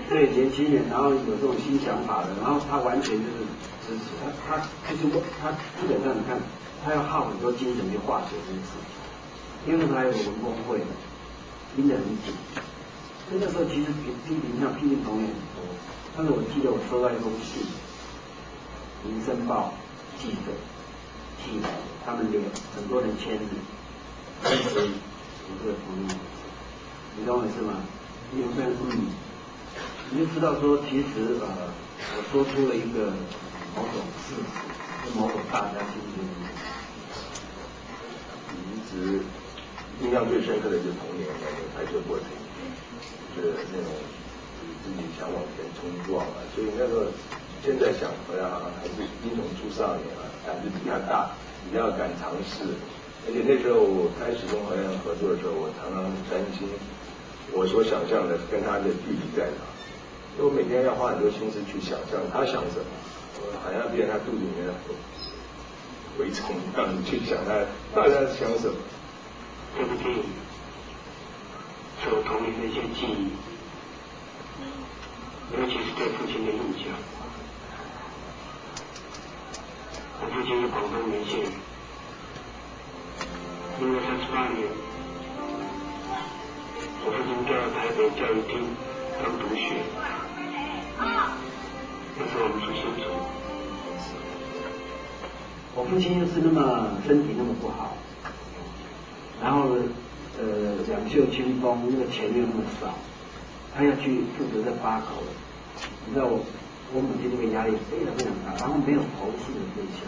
对年轻人，然后有这种新想法的，然后他完全就是支持他就是他基本上你看，他要耗很多精神去化解这件事情，因为那时候还有文工会的，盯得很紧，所以那时候其实批评同学很多。但是我记得我收到一封信，《民生报》记者寄来，他们很多人签字，支持我这个同学，你懂我意思吗？你就知道说，其实我说出了一个某种事实，某种大家心中一直印象最深刻的就是童年那个拍摄过程，就是那种自己想往前冲撞啊，所以那个现在想回来还是英雄出少年啊，胆子比较大，比较敢尝试，而且那时候我开始跟何亮合作的时候，我常常担心我所想象的跟他的距离在哪，所以我每天要花很多心思去想象他想什么，我好像变成他肚子里面的蛔虫一样去想他到底在想什么。这部电影是我童年的一些记忆，尤其是对父亲的印象。我父亲是广东梅县28年，我父亲调到台北教育厅当督学，那时候我们住新竹。我父亲又是那么身体那么不好，然后两袖清风，那个钱又那么少，他要去负责这8口，你知道我母亲那个压力非常非常大，然后没有投诉的对象，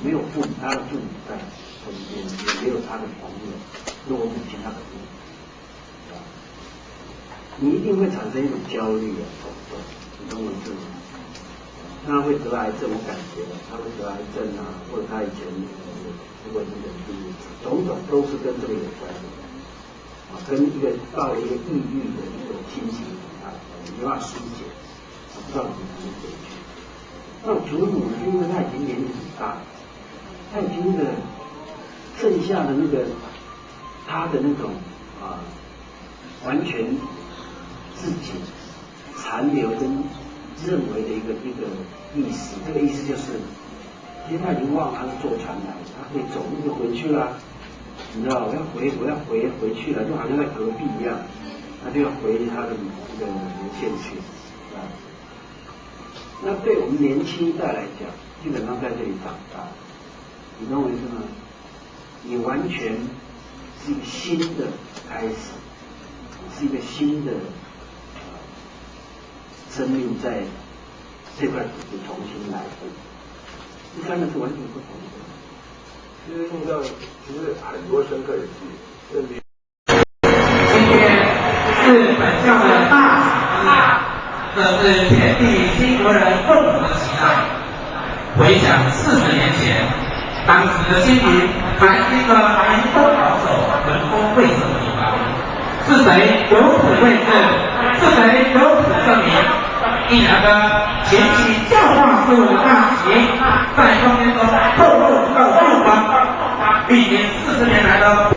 没有他的父母在身边，也没有他的朋友，那我母亲她本人，你一定会产生一种焦虑啊，你懂我意思吗？他会得癌症，我感觉了，他会得癌症啊，或者他以前如果是人病，种种都是跟这个有关的，跟一个到了一个抑郁的一种心情啊，没办法疏解，不知道怎么回去。那我祖母呢，因为他已经年龄很大，他已经那个剩下的那个他的那种完全自己残留跟认为的一个意思，这个意思就是，其实他已经忘了他是坐船来的，他可以走路就回去了，你知道，我要回去了，就好像在隔壁一样，他就要回他的这个无限去，啊。那对我们年轻一代来讲，基本上在这里长大，你懂我意思吗？你完全是一个新的开始，是一个新的生命在这块土地重新来过，这三个是完全不同的。其实印象其实很多深刻的记忆，甚至今天是本校的大喜日，这是全体新国人共同的期待。回想40年前，当时的新民还是一个蛮不保守、人风晦涩的地方，是谁有苦为政？是谁有苦证明？一两个前期教化事务的大旗，在空间中透露出了曙光，历经40年来的。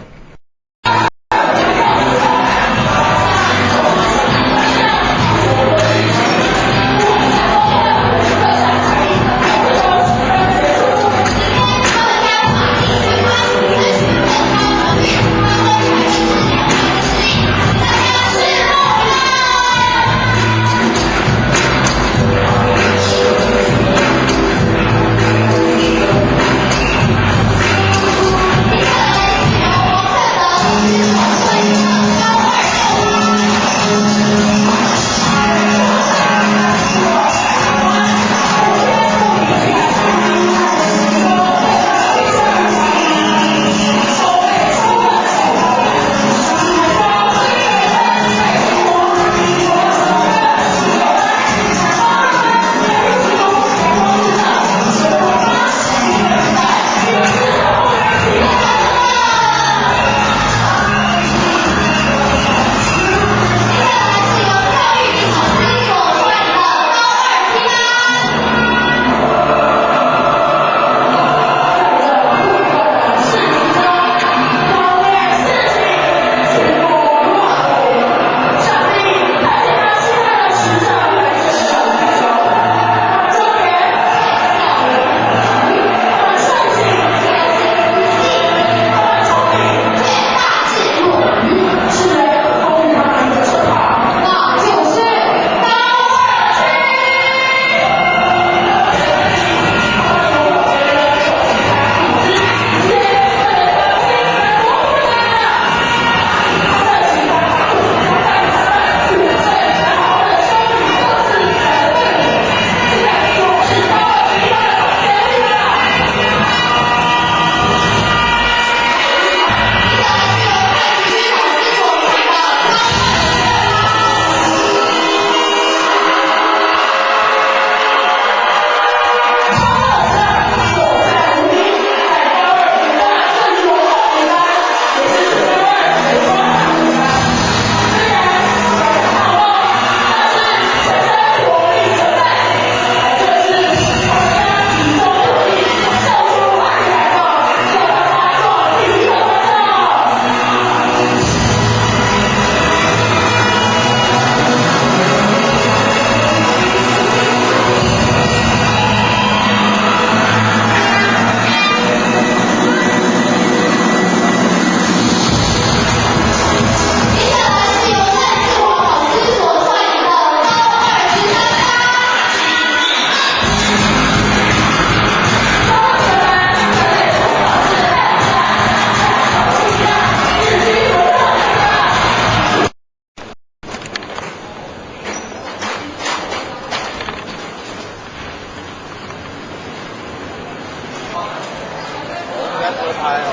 拍哦。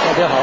大家好。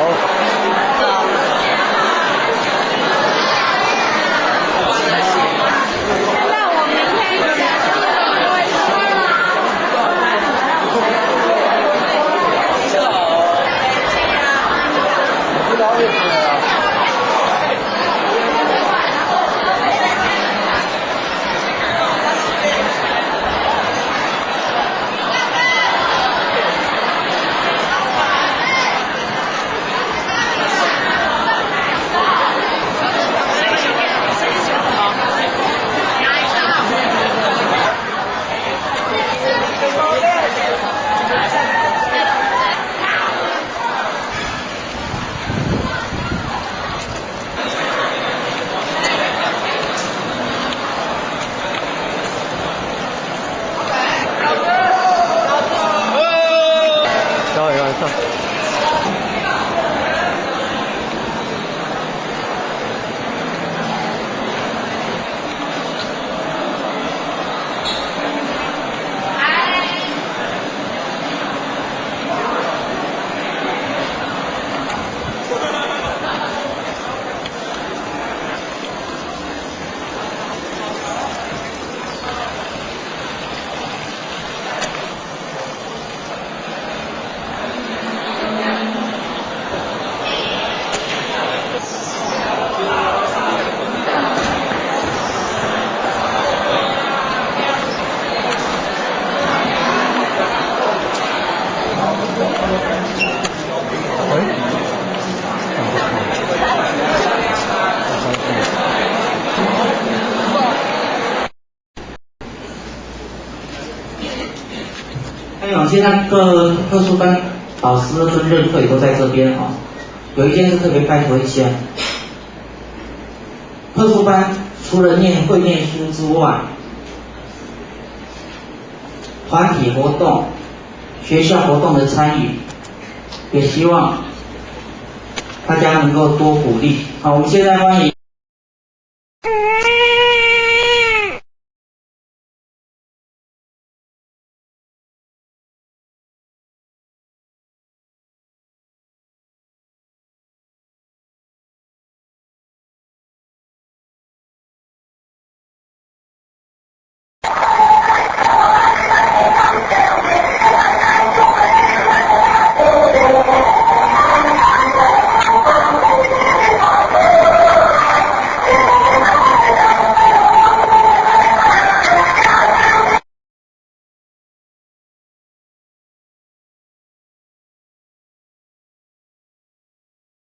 现在各特殊班老师跟任课也都在这边啊。有一件事特别拜托一下，特殊班除了会念书之外，团体活动、学校活动的参与，也希望大家能够多鼓励。好，我们现在欢迎。